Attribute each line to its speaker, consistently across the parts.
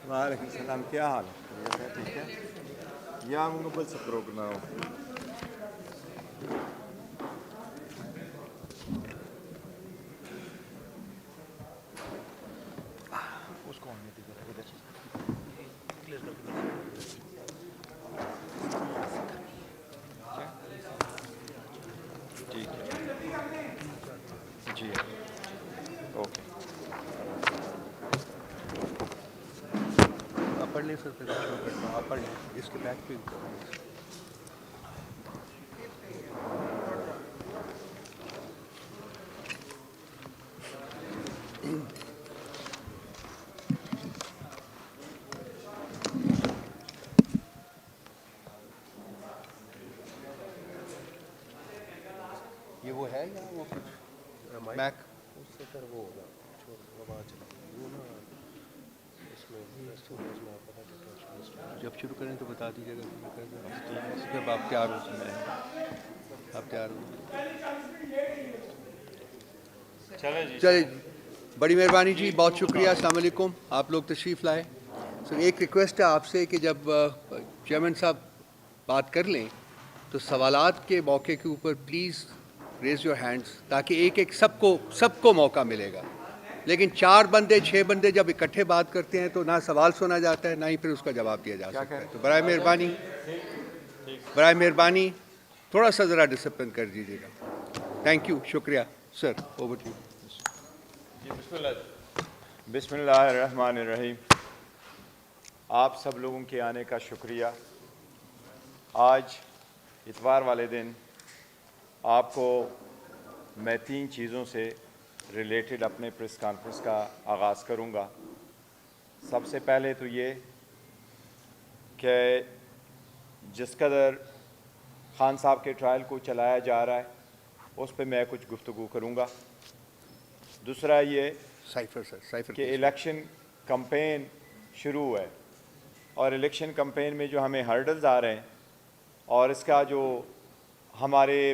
Speaker 1: وعلیکم السلام، کیا حال ہے؟ ٹھیک ہے یا مقبل سے پروگرام
Speaker 2: اس کو آنے دیجیے ادھر سے کلیئر کر کے ٹھیک ہے جی اوکے آپ پڑھ لیں سر پھر شروع کرتا ہوں آپ پڑھ لیں اس کے بیک پہ یہ وہ ہے یا وہ کچھ میک
Speaker 3: اس سے پھر وہ ہوگا چھوڑ آواز چلے وہ نا اس میں اسٹوڈیوز میں آپ پتہ کہ
Speaker 2: جب شروع کریں تو بتا دیجیے گا جب آپ تیار ہو سکیں آپ تیار ہو چلے جی بڑی مہربانی جی بہت شکریہ السلام علیکم آپ لوگ تشریف لائے سر ایک ریکویسٹ ہے آپ سے کہ جب چیئرمین صاحب بات کر لیں تو سوالات کے موقع کے اوپر پلیز ریز یور ہینڈس تاکہ ایک ایک سب کو موقع ملے گا لیکن 4 بندے 6 بندے جب اکٹھے بات کرتے ہیں تو نہ سوال سنا جاتا ہے نہ ہی پھر اس کا جواب دیا جا سکتا ہے تو برائے مہربانی تھوڑا سا ذرا ڈسپلن کر دیجیے گا تھینک یو شکریہ سر اوور ٹو یو
Speaker 1: بسم اللہ الرحمن الرحیم. آپ سب لوگوں کے آنے کا شکریہ. آج اتوار والے دن آپ کو میں 3 چیزوں سے ریلیٹڈ اپنے پریس کانفرنس کا آغاز کروں گا. سب سے پہلے تو یہ کہ جس قدر خان صاحب کے ٹرائل کو چلایا جا رہا ہے اس پہ میں کچھ گفتگو کروں گا. دوسرا یہ
Speaker 2: سائفر
Speaker 1: کہ الیکشن کمپین شروع ہے اور الیکشن کمپین میں جو ہمیں ہرڈلز آ رہے ہیں اور اس کا جو ہمارے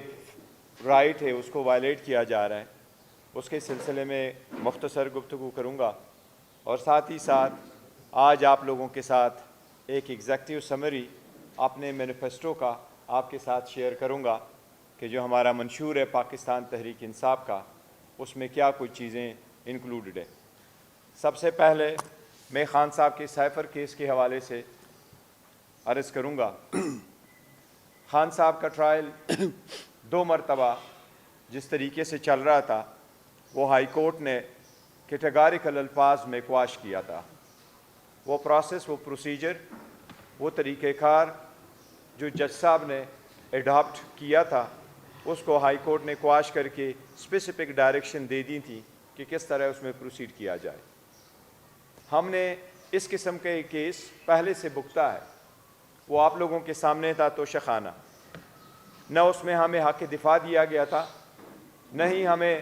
Speaker 1: رائٹ ہے اس کو وائلیٹ کیا جا رہا ہے اس کے سلسلے میں مختصر گفتگو کروں گا. اور ساتھ ہی ساتھ آج آپ لوگوں کے ساتھ ایک ایگزیکٹو سمری اپنے مینیفیسٹو کا آپ کے ساتھ شیئر کروں گا کہ جو ہمارا منشور ہے پاکستان تحریک انصاف کا اس میں کیا کچھ چیزیں انکلوڈڈ ہے. سب سے پہلے میں خان صاحب کے سائفر کیس کے حوالے سے عرض کروں گا. خان صاحب کا ٹرائل 2 مرتبہ جس طریقے سے چل رہا تھا وہ ہائی کورٹ نے کیٹیگوریکل الفاظ میں قواش کیا تھا. وہ پروسیس وہ پروسیجر وہ طریقہ کار جو جج صاحب نے ایڈاپٹ کیا تھا اس کو ہائی کورٹ نے قواش کر کے اسپیسیفک ڈائریکشن دے دی تھی کہ کس طرح اس میں پروسیڈ کیا جائے. ہم نے اس قسم کا ایک کیس پہلے سے بکتا ہے وہ آپ لوگوں کے سامنے تھا توشخانہ. نہ اس میں ہمیں حق دفاع دیا گیا تھا نہ ہی ہمیں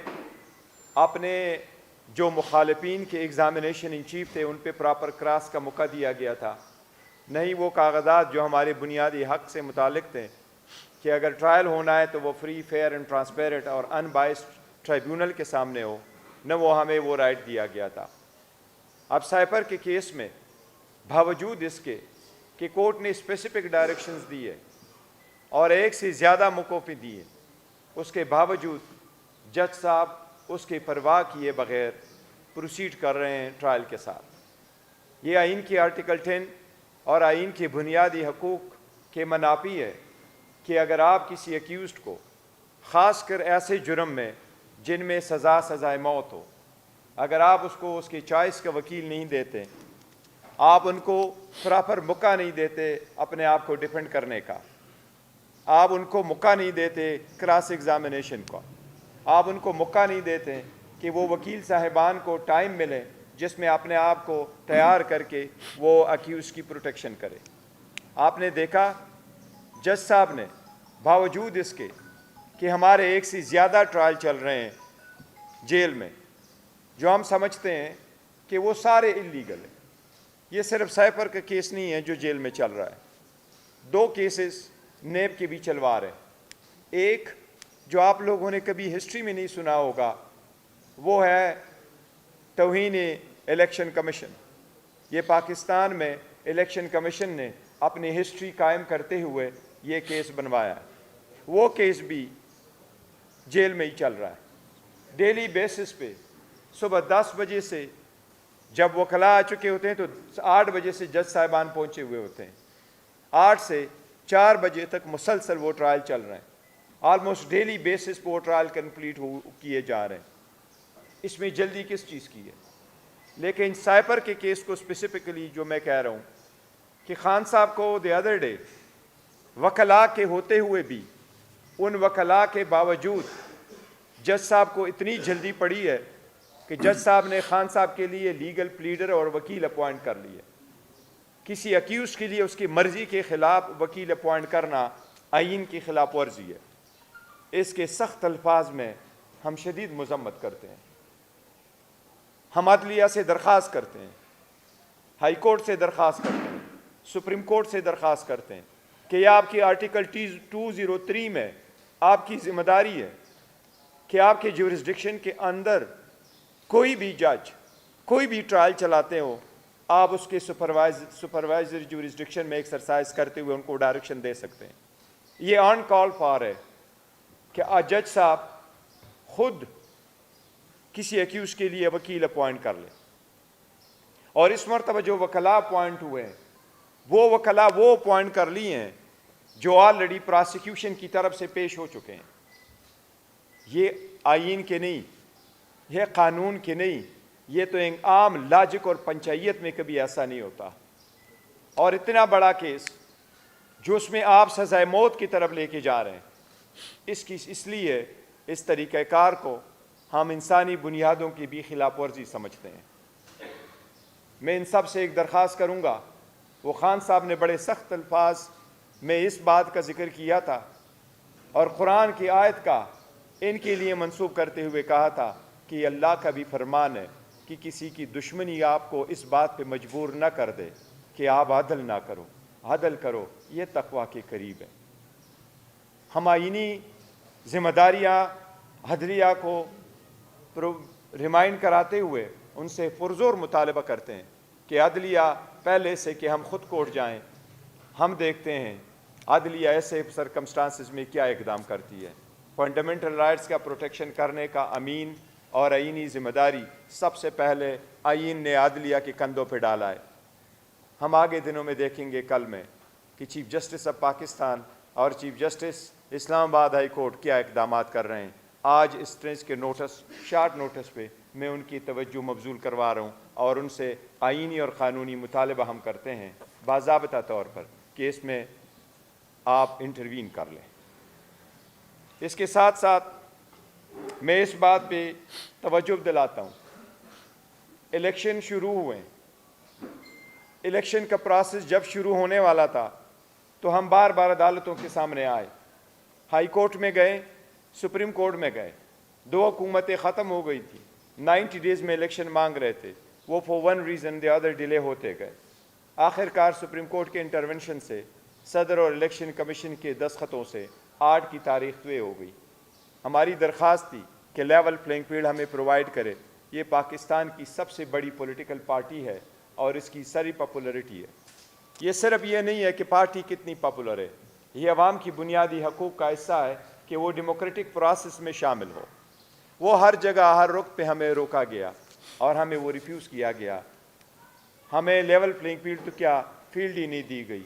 Speaker 1: اپنے جو مخالفین کے ایگزامینیشن ان چیف تھے ان پہ پراپر کراس کا موقع دیا گیا تھا نہ ہی وہ کاغذات جو ہمارے بنیادی حق سے متعلق تھے کہ اگر ٹرائل ہونا ہے تو وہ فری فیئر اینڈ ٹرانسپیرنٹ اور ان بائسڈ ٹرائیبیونل کے سامنے ہو نہ وہ ہمیں وہ رائٹ دیا گیا تھا. اب سائفر کے کیس میں باوجود اس کے کہ کورٹ نے اسپیسیفک ڈائریکشنز دی ہے اور ایک سے زیادہ موقعوں پہ دیے اس کے باوجود جج صاحب اس کی پرواہ کیے بغیر پروسیڈ کر رہے ہیں ٹرائل کے ساتھ. یہ آئین کی آرٹیکل 10 اور آئین کے بنیادی حقوق کے منافی ہے کہ اگر آپ کسی ایکیوزڈ کو خاص کر ایسے جرم میں جن میں سزائے موت ہو اگر آپ اس کو اس کی چوائس کا وکیل نہیں دیتے آپ ان کو پراپر موقع نہیں دیتے اپنے آپ کو ڈیفینڈ کرنے کا آپ ان کو موقع نہیں دیتے کراس ایگزامینیشن کا آپ ان کو موقع نہیں دیتے کہ وہ وکیل صاحبان کو ٹائم ملے جس میں اپنے آپ کو تیار کر کے وہ اکیوز کی پروٹیکشن کرے. آپ نے دیکھا جج صاحب نے باوجود اس کے کہ ہمارے ایک سے زیادہ ٹرائل چل رہے ہیں جیل میں جو ہم سمجھتے ہیں کہ وہ سارے انلیگل ہیں. یہ صرف سائفر کا کیس نہیں ہے جو جیل میں چل رہا ہے. 2 کیسز نیب کے بھی چلوا رہے ہیں. ایک جو آپ لوگوں نے کبھی ہسٹری میں نہیں سنا ہوگا وہ ہے توہین الیکشن کمیشن یہ پاکستان میں الیکشن کمیشن نے اپنی ہسٹری قائم کرتے ہوئے یہ کیس بنوایا ہے. وہ کیس بھی جیل میں ہی چل رہا ہے. ڈیلی بیسس پہ صبح 10 بجے سے جب وکلاء آ چکے ہوتے ہیں تو 8 بجے سے جج صاحبان پہنچے ہوئے ہوتے ہیں. 8 سے 4 بجے تک مسلسل وہ ٹرائل چل رہے ہیں. آلموسٹ ڈیلی بیسس پہ وہ ٹرائل کمپلیٹ کیے جا رہے ہیں. اس میں جلدی کس چیز کی ہے؟ لیکن سائپر کے کیس کو اسپیسیفکلی جو میں کہہ رہا ہوں کہ خان صاحب کو دی ادر ڈے وکلاء کے ہوتے ہوئے بھی ان وکلاء کے باوجود جج صاحب کو اتنی جلدی پڑی ہے کہ جج صاحب نے خان صاحب کے لیے لیگل پلیڈر اور وکیل اپوائنٹ کر لیے. کسی اکیوز کے لیے اس کی مرضی کے خلاف وکیل اپوائنٹ کرنا آئین کی خلاف ورزی ہے. اس کے سخت الفاظ میں ہم شدید مذمت کرتے ہیں. ہم عدلیہ سے درخواست کرتے ہیں, ہائی کورٹ سے درخواست کرتے ہیں, سپریم کورٹ سے درخواست کرتے ہیں کہ یہ آپ کی آرٹیکل 203 میں آپ کی ذمہ داری ہے کہ آپ کے جورسڈکشن کے اندر کوئی بھی جج کوئی بھی ٹرائل چلاتے ہو, آپ اس کے سپروائزر جورسڈکشن میں ایکسرسائز کرتے ہوئے ان کو ڈائریکشن دے سکتے ہیں. یہ آن کال فار ہے کہ جج صاحب خود کسی ایکیوز کے لیے وکیل اپوائنٹ کر لیں. اور اس مرتبہ جو وکلاء اپوائنٹ ہوئے ہیں وہ وکلاء وہ اپوائنٹ کر لیے ہیں جو آلریڈی پراسیکیوشن کی طرف سے پیش ہو چکے ہیں. یہ آئین کے نہیں, یہ قانون کے نہیں, یہ تو ایک عام لاجک اور پنچایت میں کبھی ایسا نہیں ہوتا. اور اتنا بڑا کیس جو اس میں آپ سزائے موت کی طرف لے کے جا رہے ہیں, اس لیے اس طریقہ کار کو ہم انسانی بنیادوں کی بھی خلاف ورزی سمجھتے ہیں. میں ان سب سے ایک درخواست کروں گا, وہ خان صاحب نے بڑے سخت الفاظ میں اس بات کا ذکر کیا تھا اور قرآن کی آیت کا ان کے لیے منسوب کرتے ہوئے کہا تھا کہ یہ اللہ کا بھی فرمان ہے کہ کسی کی دشمنی آپ کو اس بات پہ مجبور نہ کر دے کہ آپ عدل نہ کرو, عدل کرو, یہ تقویٰ کے قریب ہے. ہم آئینی ذمہ داریاں عدلیہ کو ریمائنڈ کراتے ہوئے ان سے پرزور مطالبہ کرتے ہیں کہ عدلیہ پہلے سے کہ ہم خود کوٹ جائیں, ہم دیکھتے ہیں عدلیہ ایسے سرکمسٹانسز میں کیا اقدام کرتی ہے. فنڈامنٹل رائٹس کا پروٹیکشن کرنے کا امین اور آئینی ذمہ داری سب سے پہلے آئین نے عدلیہ کے کندھوں پہ ڈالا ہے. ہم آگے دنوں میں دیکھیں گے کل میں کہ چیف جسٹس آف پاکستان اور چیف جسٹس اسلام آباد ہائی کورٹ کیا اقدامات کر رہے ہیں. آج اس طرح کے نوٹس, شارٹ نوٹس پہ میں ان کی توجہ مبذول کروا رہا ہوں اور ان سے آئینی اور قانونی مطالبہ ہم کرتے ہیں باضابطہ طور پر کہ اس میں آپ انٹروین کر لیں. اس کے ساتھ ساتھ میں اس بات پہ توجہ دلاتا ہوں, الیکشن شروع ہوئے, الیکشن کا پروسیس جب شروع ہونے والا تھا تو ہم بار بار عدالتوں کے سامنے آئے, ہائی کورٹ میں گئے, سپریم کورٹ میں گئے, 2 حکومتیں ختم ہو گئی تھی, 90 ڈیز میں الیکشن مانگ رہے تھے, وہ for one reason the other delay ہوتے گئے. آخر کار سپریم کورٹ کے انٹرونشن سے صدر اور الیکشن کمیشن کے دستخطوں سے 8 کی تاریخ طے ہو گئی. ہماری درخواست تھی کہ لیول پلینگ فیلڈ ہمیں پرووائڈ کرے. یہ پاکستان کی سب سے بڑی پولیٹیکل پارٹی ہے اور اس کی ساری پاپولرٹی ہے. یہ صرف یہ نہیں ہے کہ پارٹی کتنی پاپولر ہے, یہ عوام کی بنیادی حقوق کا حصہ ہے کہ وہ ڈیموکریٹک پروسیس میں شامل ہو. وہ ہر جگہ ہر رخ پہ ہمیں روکا گیا اور ہمیں وہ ریفیوز کیا گیا. ہمیں لیول پلینگ فیلڈ تو کیا فیلڈ ہی نہیں دی گئی,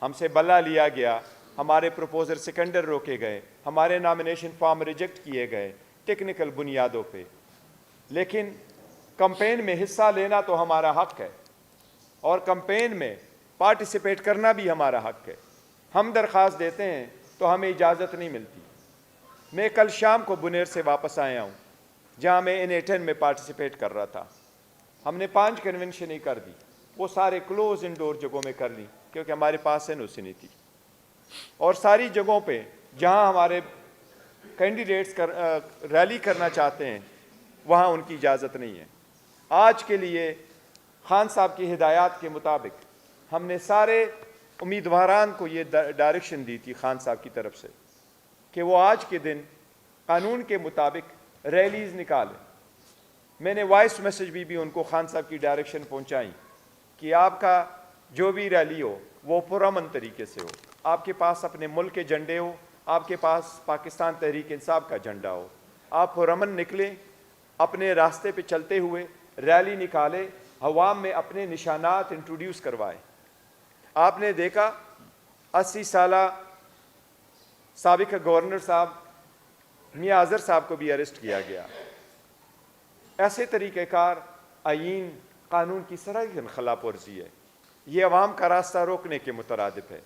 Speaker 1: ہم سے بلا لیا گیا, ہمارے پروپوزر سیکنڈر روکے گئے, ہمارے نامینیشن فارم ریجیکٹ کیے گئے ٹیکنیکل بنیادوں پہ. لیکن کمپین میں حصہ لینا تو ہمارا حق ہے اور کمپین میں پارٹیسپیٹ کرنا بھی ہمارا حق ہے. ہم درخواست دیتے ہیں تو ہمیں اجازت نہیں ملتی. میں کل شام کو بنیر سے واپس آیا ہوں جہاں میں N18 میں پارٹیسپیٹ کر رہا تھا. ہم نے 5 کنونشن ہی کر دی, وہ سارے کلوز انڈور جگہوں میں کر لی کیونکہ ہمارے پاس NOC نہیں تھی. اور ساری جگہوں پہ جہاں ہمارے کینڈیڈیٹس ریلی کرنا چاہتے ہیں وہاں ان کی اجازت نہیں ہے. آج کے لیے خان صاحب کی ہدایات کے مطابق ہم نے سارے امیدواران کو یہ ڈائریکشن دی تھی خان صاحب کی طرف سے کہ وہ آج کے دن قانون کے مطابق ریلیز نکالیں. میں نے وائس میسج بھی ان کو خان صاحب کی ڈائریکشن پہنچائی کہ آپ کا جو بھی ریلی ہو وہ پرامن طریقے سے ہو, آپ کے پاس اپنے ملک کے جھنڈے ہو, آپ کے پاس پاکستان تحریک انصاف کا جھنڈا ہو, آپ پرامن نکلیں, اپنے راستے پہ چلتے ہوئے ریلی نکالے, عوام میں اپنے نشانات انٹروڈیوس کروائے. آپ نے دیکھا 80 سالہ سابق گورنر صاحب میاں اظہر صاحب کو بھی اریسٹ کیا گیا. ایسے طریقہ کار آئین قانون کی سراحت خلاف ورزی ہے. یہ عوام کا راستہ روکنے کے مترادف ہے.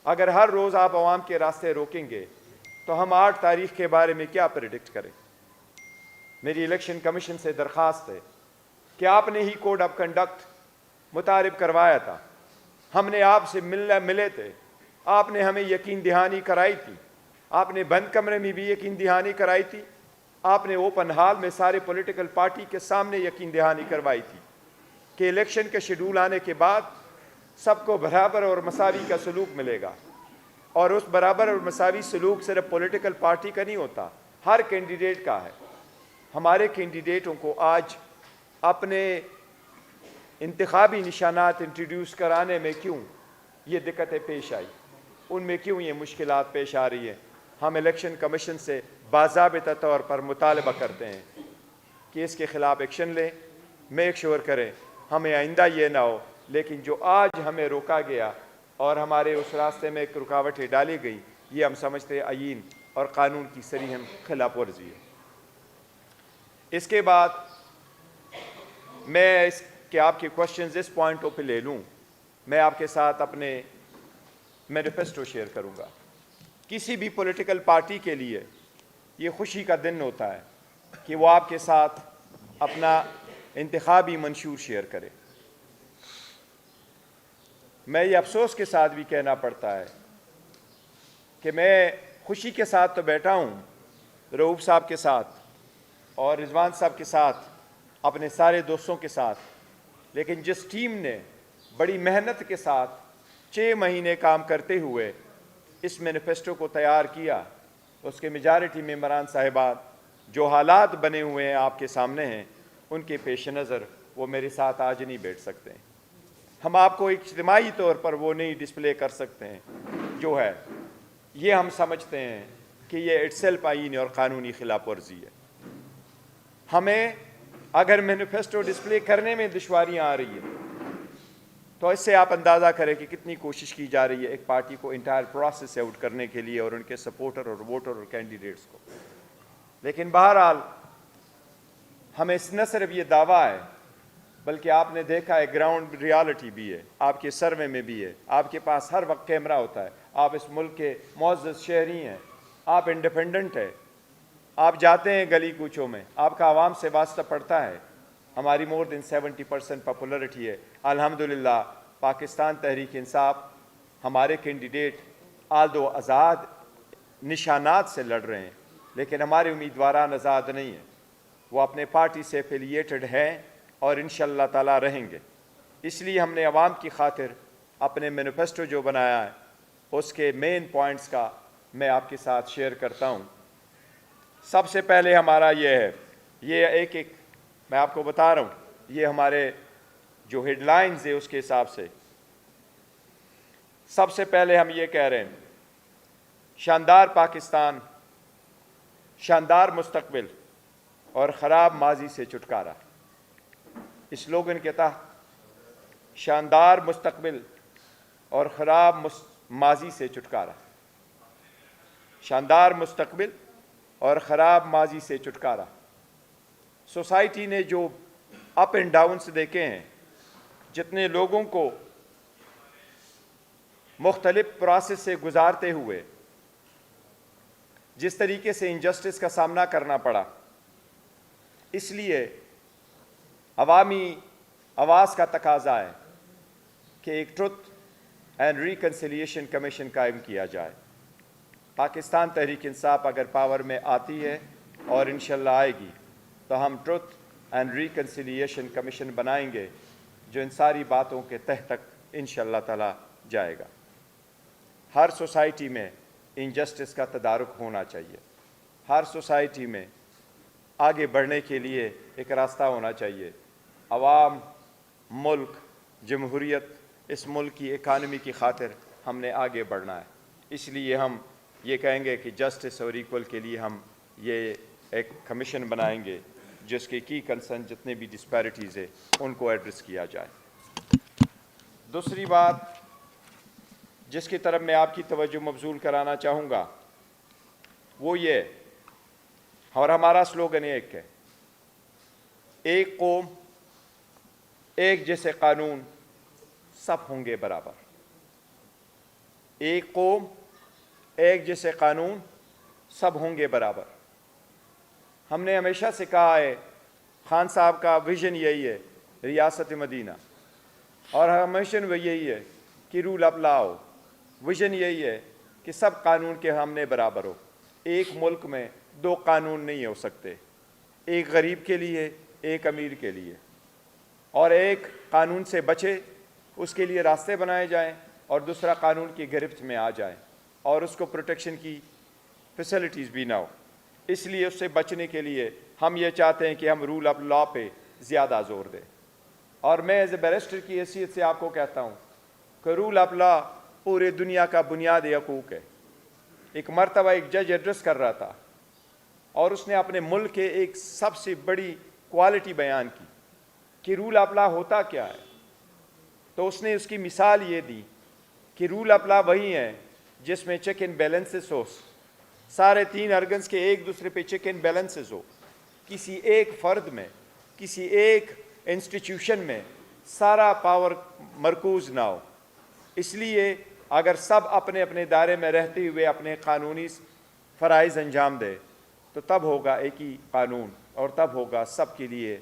Speaker 1: اگر ہر روز آپ عوام کے راستے روکیں گے تو ہم 8 تاریخ کے بارے میں کیا پریڈکٹ کریں. میری الیکشن کمیشن سے درخواست ہے کہ آپ نے ہی کوڈ آف کنڈکٹ متعارف کروایا تھا, ہم نے آپ سے ملے تھے, آپ نے ہمیں یقین دہانی کرائی تھی, آپ نے بند کمرے میں بھی یقین دہانی کرائی تھی, آپ نے اوپن ہال میں سارے پولیٹیکل پارٹی کے سامنے یقین دہانی کروائی تھی کہ الیکشن کے شیڈول آنے کے بعد سب کو برابر اور مساوی کا سلوک ملے گا. اور اس برابر اور مساوی سلوک صرف پولیٹیکل پارٹی کا نہیں ہوتا, ہر کینڈیڈیٹ کا ہے. ہمارے کینڈیڈیٹوں کو آج اپنے انتخابی نشانات انٹروڈیوس کرانے میں کیوں یہ دقتیں پیش آئی, ان میں کیوں یہ مشکلات پیش آ رہی ہیں. ہم الیکشن کمیشن سے باضابطہ طور پر مطالبہ کرتے ہیں کہ اس کے خلاف ایکشن لیں, میک شور کریں ہمیں آئندہ یہ نہ ہو. لیکن جو آج ہمیں روکا گیا اور ہمارے اس راستے میں ایک رکاوٹیں ڈالی گئی, یہ ہم سمجھتے ہیں آئین اور قانون کی صریح خلاف ورزی ہے. اس کے بعد میں اس کہ آپ کے کوشچنز اس پوائنٹوں پہ لے لوں, میں آپ کے ساتھ اپنے مینیفیسٹو شیئر کروں گا. کسی بھی پولیٹیکل پارٹی کے لیے یہ خوشی کا دن ہوتا ہے کہ وہ آپ کے ساتھ اپنا انتخابی منشور شیئر کرے. میں یہ افسوس کے ساتھ بھی کہنا پڑتا ہے کہ میں خوشی کے ساتھ تو بیٹھا ہوں رؤوف صاحب کے ساتھ اور رضوان صاحب کے ساتھ, اپنے سارے دوستوں کے ساتھ, لیکن جس ٹیم نے بڑی محنت کے ساتھ 6 مہینے کام کرتے ہوئے اس مینیفیسٹو کو تیار کیا, اس کے میجارٹی ممبران صاحبان جو حالات بنے ہوئے ہیں آپ کے سامنے ہیں, ان کے پیش نظر وہ میرے ساتھ آج نہیں بیٹھ سکتے ہیں. ہم آپ کو اجتماعی طور پر وہ نہیں ڈسپلے کر سکتے ہیں جو ہے. یہ ہم سمجھتے ہیں کہ یہ اٹسیلف آئینی اور قانونی خلاف ورزی ہے. ہمیں اگر مینیفیسٹو ڈسپلے کرنے میں دشواریاں آ رہی ہیں تو اس سے آپ اندازہ کریں کہ کتنی کوشش کی جا رہی ہے ایک پارٹی کو انٹائر پروسیس سے آؤٹ کرنے کے لیے اور ان کے سپورٹر اور ووٹر اور کینڈیڈیٹس کو. لیکن بہرحال ہمیں نہ صرف یہ دعویٰ ہے بلکہ آپ نے دیکھا ہے گراؤنڈ ریالٹی بھی ہے, آپ کے سروے میں بھی ہے, آپ کے پاس ہر وقت کیمرہ ہوتا ہے, آپ اس ملک کے معزز شہری ہیں, آپ انڈیپینڈنٹ ہیں, آپ جاتے ہیں گلی کوچوں میں, آپ کا عوام سے واسطہ پڑتا ہے. ہماری مور دین 70% پاپولرٹی ہے. الحمدللہ پاکستان تحریک انصاف ہمارے کینڈیڈیٹ آلدو آزاد نشانات سے لڑ رہے ہیں, لیکن ہمارے امیدواران آزاد نہیں ہیں, وہ اپنے پارٹی سے ایفیلیٹڈ ہیں اور انشاءاللہ تعالیٰ رہیں گے. اس لیے ہم نے عوام کی خاطر اپنے مینیفیسٹو جو بنایا ہے اس کے مین پوائنٹس کا میں آپ کے ساتھ شیئر کرتا ہوں. سب سے پہلے ہمارا یہ ہے, یہ ایک میں آپ کو بتا رہا ہوں, یہ ہمارے جو ہیڈ لائنز ہے اس کے حساب سے سب سے پہلے ہم یہ کہہ رہے ہیں شاندار پاکستان, شاندار مستقبل اور خراب ماضی سے چھٹکارا. اس سلوگن کے تحت شاندار مستقبل اور خراب ماضی سے چھٹکارا, شاندار مستقبل اور خراب ماضی سے چھٹکارا. سوسائٹی نے جو اپ اینڈ ڈاؤنس دیکھے ہیں, جتنے لوگوں کو مختلف پروسیس سے گزارتے ہوئے جس طریقے سے انجسٹس کا سامنا کرنا پڑا, اس لیے عوامی آواز کا تقاضا ہے کہ ایک ٹروتھ اینڈ ریکنسیلیشن کمیشن قائم کیا جائے. پاکستان تحریک انصاف اگر پاور میں آتی ہے اور انشاءاللہ آئے گی تو ہم ٹروتھ اینڈ ریکنسیلیشن کمیشن بنائیں گے جو ان ساری باتوں کے تہ تک انشاءاللہ تعالی جائے گا. ہر سوسائٹی میں انجسٹس کا تدارک ہونا چاہیے, ہر سوسائٹی میں آگے بڑھنے کے لیے ایک راستہ ہونا چاہیے. عوام, ملک جمہوریت اس ملک کی اکانومی کی خاطر ہم نے آگے بڑھنا ہے. اس لیے ہم یہ کہیں گے کہ جسٹس اور ایکول کے لیے ہم یہ ایک کمیشن بنائیں گے جس کے کی کنسرن جتنے بھی ڈسپیرٹیز ہے ان کو ایڈریس کیا جائے. دوسری بات جس کی طرف میں آپ کی توجہ مبذول کرانا چاہوں گا وہ یہ، اور ہمارا سلوگن ایک ہے، ایک قوم ایک جیسے قانون سب ہوں گے برابر. ایک قوم ایک جیسے قانون سب ہوں گے برابر. ہم نے ہمیشہ سے کہا ہے، خان صاحب کا ویژن یہی ہے ریاست مدینہ، اور ہمیشہ وہ یہی ہے کہ رول آف لا ہو. ویژن یہی ہے کہ سب قانون کے ہم نے برابر ہو. ایک ملک میں دو قانون نہیں ہو سکتے، ایک غریب کے لیے ایک امیر کے لیے، اور ایک قانون سے بچے اس کے لیے راستے بنائے جائیں اور دوسرا قانون کی گرفت میں آ جائے اور اس کو پروٹیکشن کی فیسلٹیز بھی نہ ہو. اس لیے اس سے بچنے کے لیے ہم یہ چاہتے ہیں کہ ہم رول آف لا پہ زیادہ زور دیں. اور میں ایز اے بیرسٹر کی حیثیت سے آپ کو کہتا ہوں کہ رول آف لا پورے دنیا کا بنیادی حقوق ہے. ایک مرتبہ ایک جج ایڈریس کر رہا تھا اور اس نے اپنے ملک کے ایک سب سے بڑی کوالٹی بیان کی کہ رول آف لا ہوتا کیا ہے. تو اس نے اس کی مثال یہ دی کہ رول آف لا وہی ہے جس میں چیک اینڈ بیلنسز ہو، سارے 3 ارگنز کے ایک دوسرے پہ چیک اینڈ بیلنسز ہو، کسی ایک فرد میں کسی ایک انسٹیٹیوشن میں سارا پاور مرکوز نہ ہو. اس لیے اگر سب اپنے اپنے دائرے میں رہتے ہوئے اپنے قانونی فرائض انجام دے تو تب ہوگا ایک ہی قانون اور تب ہوگا سب کے لیے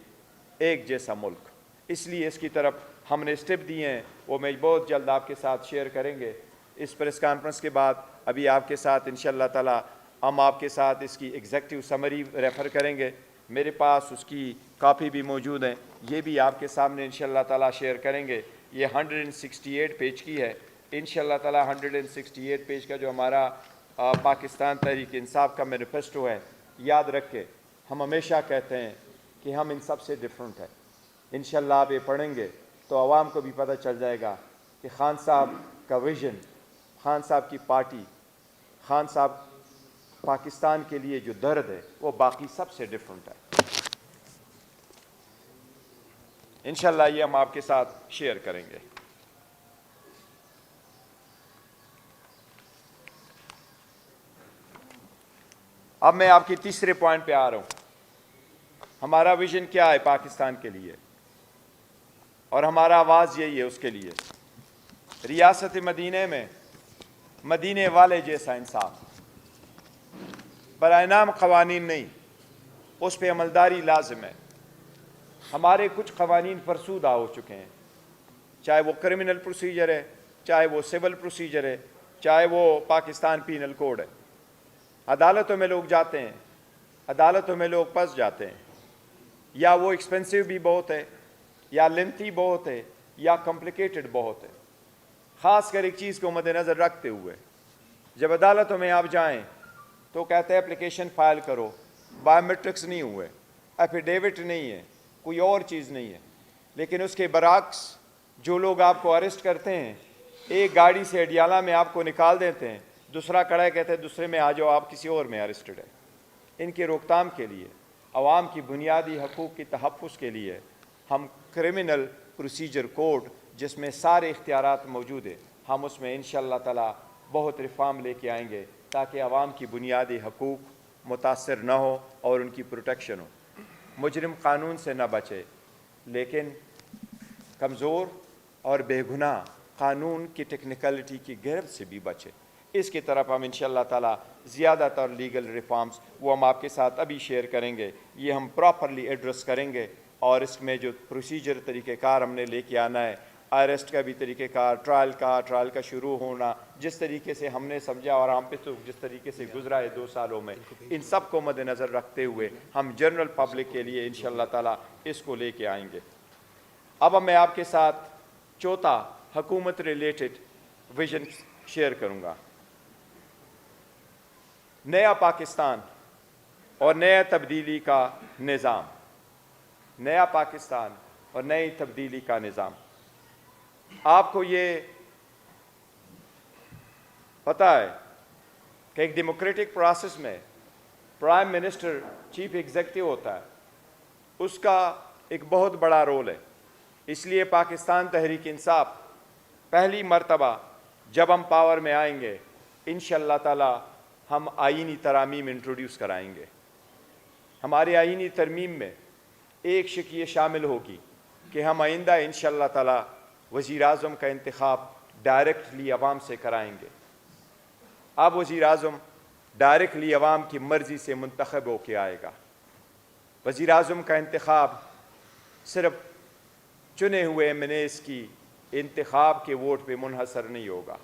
Speaker 1: ایک جیسا ملک. اس لیے اس کی طرف ہم نے اسٹیپ دیے ہیں، وہ میں بہت جلد آپ کے ساتھ شیئر کریں گے. اس پریس کانفرنس کے بعد ابھی آپ کے ساتھ انشاءاللہ تعالی ہم آپ کے ساتھ اس کی ایگزیکٹو سمری ریفر کریں گے. میرے پاس اس کی کاپی بھی موجود ہیں، یہ بھی آپ کے سامنے انشاءاللہ تعالی شیئر کریں گے. یہ 168 پیج کی ہے. انشاءاللہ تعالی 168 پیج کا جو ہمارا پاکستان تحریک انصاف کا مینیفیسٹو ہے، یاد رکھ کے ہم ہمیشہ کہتے ہیں کہ ہم ان سب سے ڈیفرنٹ ہیں. انشاءاللہ آپ یہ پڑھیں گے تو عوام کو بھی پتہ چل جائے گا کہ خان صاحب کا ویژن، خان صاحب کی پارٹی، خان صاحب پاکستان کے لیے جو درد ہے وہ باقی سب سے ڈیفرنٹ ہے. انشاءاللہ یہ ہم آپ کے ساتھ شیئر کریں گے. اب میں آپ کی تیسرے پوائنٹ پہ آ رہا ہوں. ہمارا ویژن کیا ہے پاکستان کے لیے اور ہمارا آواز یہی ہے اس کے لیے. ریاست مدینہ میں مدینے والے جیسا انصاف، برائے نام قوانین نہیں، اس پہ عملداری لازم ہے. ہمارے کچھ قوانین فرسودہ ہو چکے ہیں، چاہے وہ کرمنل پروسیجر ہے، چاہے وہ سول پروسیجر ہے، چاہے وہ پاکستان پینل کوڈ ہے. عدالتوں میں لوگ جاتے ہیں، عدالتوں میں لوگ پھنس جاتے ہیں، یا وہ ایکسپینسو بھی بہت ہے، یا لینتھی بہت ہے، یا کمپلیکیٹڈ بہت ہے. خاص کر ایک چیز کو مد نظر رکھتے ہوئے جب عدالتوں میں آپ جائیں تو کہتے ہیں اپلیکیشن فائل کرو، بایو میٹرکس نہیں ہوئے، ایفیڈیوٹ نہیں ہے، کوئی اور چیز نہیں ہے. لیکن اس کے برعکس جو لوگ آپ کو اریسٹ کرتے ہیں، ایک گاڑی سے اڈیالہ میں آپ کو نکال دیتے ہیں، دوسرا کڑا ہے کہتے ہیں دوسرے میں آ جاؤ آپ کسی اور میں اریسٹڈ ہے. ان کی روک تھام کے لیے، عوام کی بنیادی حقوق کی تحفظ کے لیے ہم کرمنل پروسیجر کوڈ جس میں سارے اختیارات موجود ہیں، ہم اس میں انشاءاللہ تعالی بہت ریفارم لے کے آئیں گے تاکہ عوام کی بنیادی حقوق متاثر نہ ہو اور ان کی پروٹیکشن ہو. مجرم قانون سے نہ بچے لیکن کمزور اور بے گناہ قانون کی ٹیکنیکلٹی کی گرفت سے بھی بچے. اس کی طرف ہم انشاءاللہ تعالی زیادہ تر لیگل ریفارمز وہ ہم آپ کے ساتھ ابھی شیئر کریں گے. یہ ہم پراپرلی ایڈریس کریں گے اور اس میں جو پروسیجر طریقہ کار ہم نے لے کے آنا ہے، اریسٹ کا بھی طریقہ کار، ٹرائل کا شروع ہونا، جس طریقے سے ہم نے سمجھا اور ہم پہ تو جس طریقے سے گزرا ہے 2 سالوں میں، ان سب کو مد نظر رکھتے ہوئے ہم جنرل پبلک کے لیے انشاءاللہ تعالی اس کو لے کے آئیں گے. اب میں آپ کے ساتھ چوتھا حکومت ریلیٹڈ ویژن شیئر کروں گا. نیا پاکستان اور نیا تبدیلی کا نظام. نیا پاکستان اور نئی تبدیلی کا نظام. آپ کو یہ پتہ ہے کہ ایک ڈیموکریٹک پروسیس میں پرائم منسٹر چیف ایگزیکٹو ہوتا ہے, اس کا ایک بہت بڑا رول ہے. اس لیے پاکستان تحریک انصاف پہلی مرتبہ جب ہم پاور میں آئیں گے انشاءاللہ تعالی ہم آئینی ترامیم انٹروڈیوس کرائیں گے. ہماری آئینی ترمیم میں ایک شق یہ شامل ہوگی کہ ہم آئندہ انشاءاللہ تعالی وزیر اعظم کا انتخاب ڈائریکٹلی عوام سے کرائیں گے. اب وزیر اعظم ڈائریکٹلی عوام کی مرضی سے منتخب ہو کے آئے گا. وزیر اعظم کا انتخاب صرف چنے ہوئے ایم این ایز کی انتخاب کے ووٹ پہ منحصر نہیں ہوگا.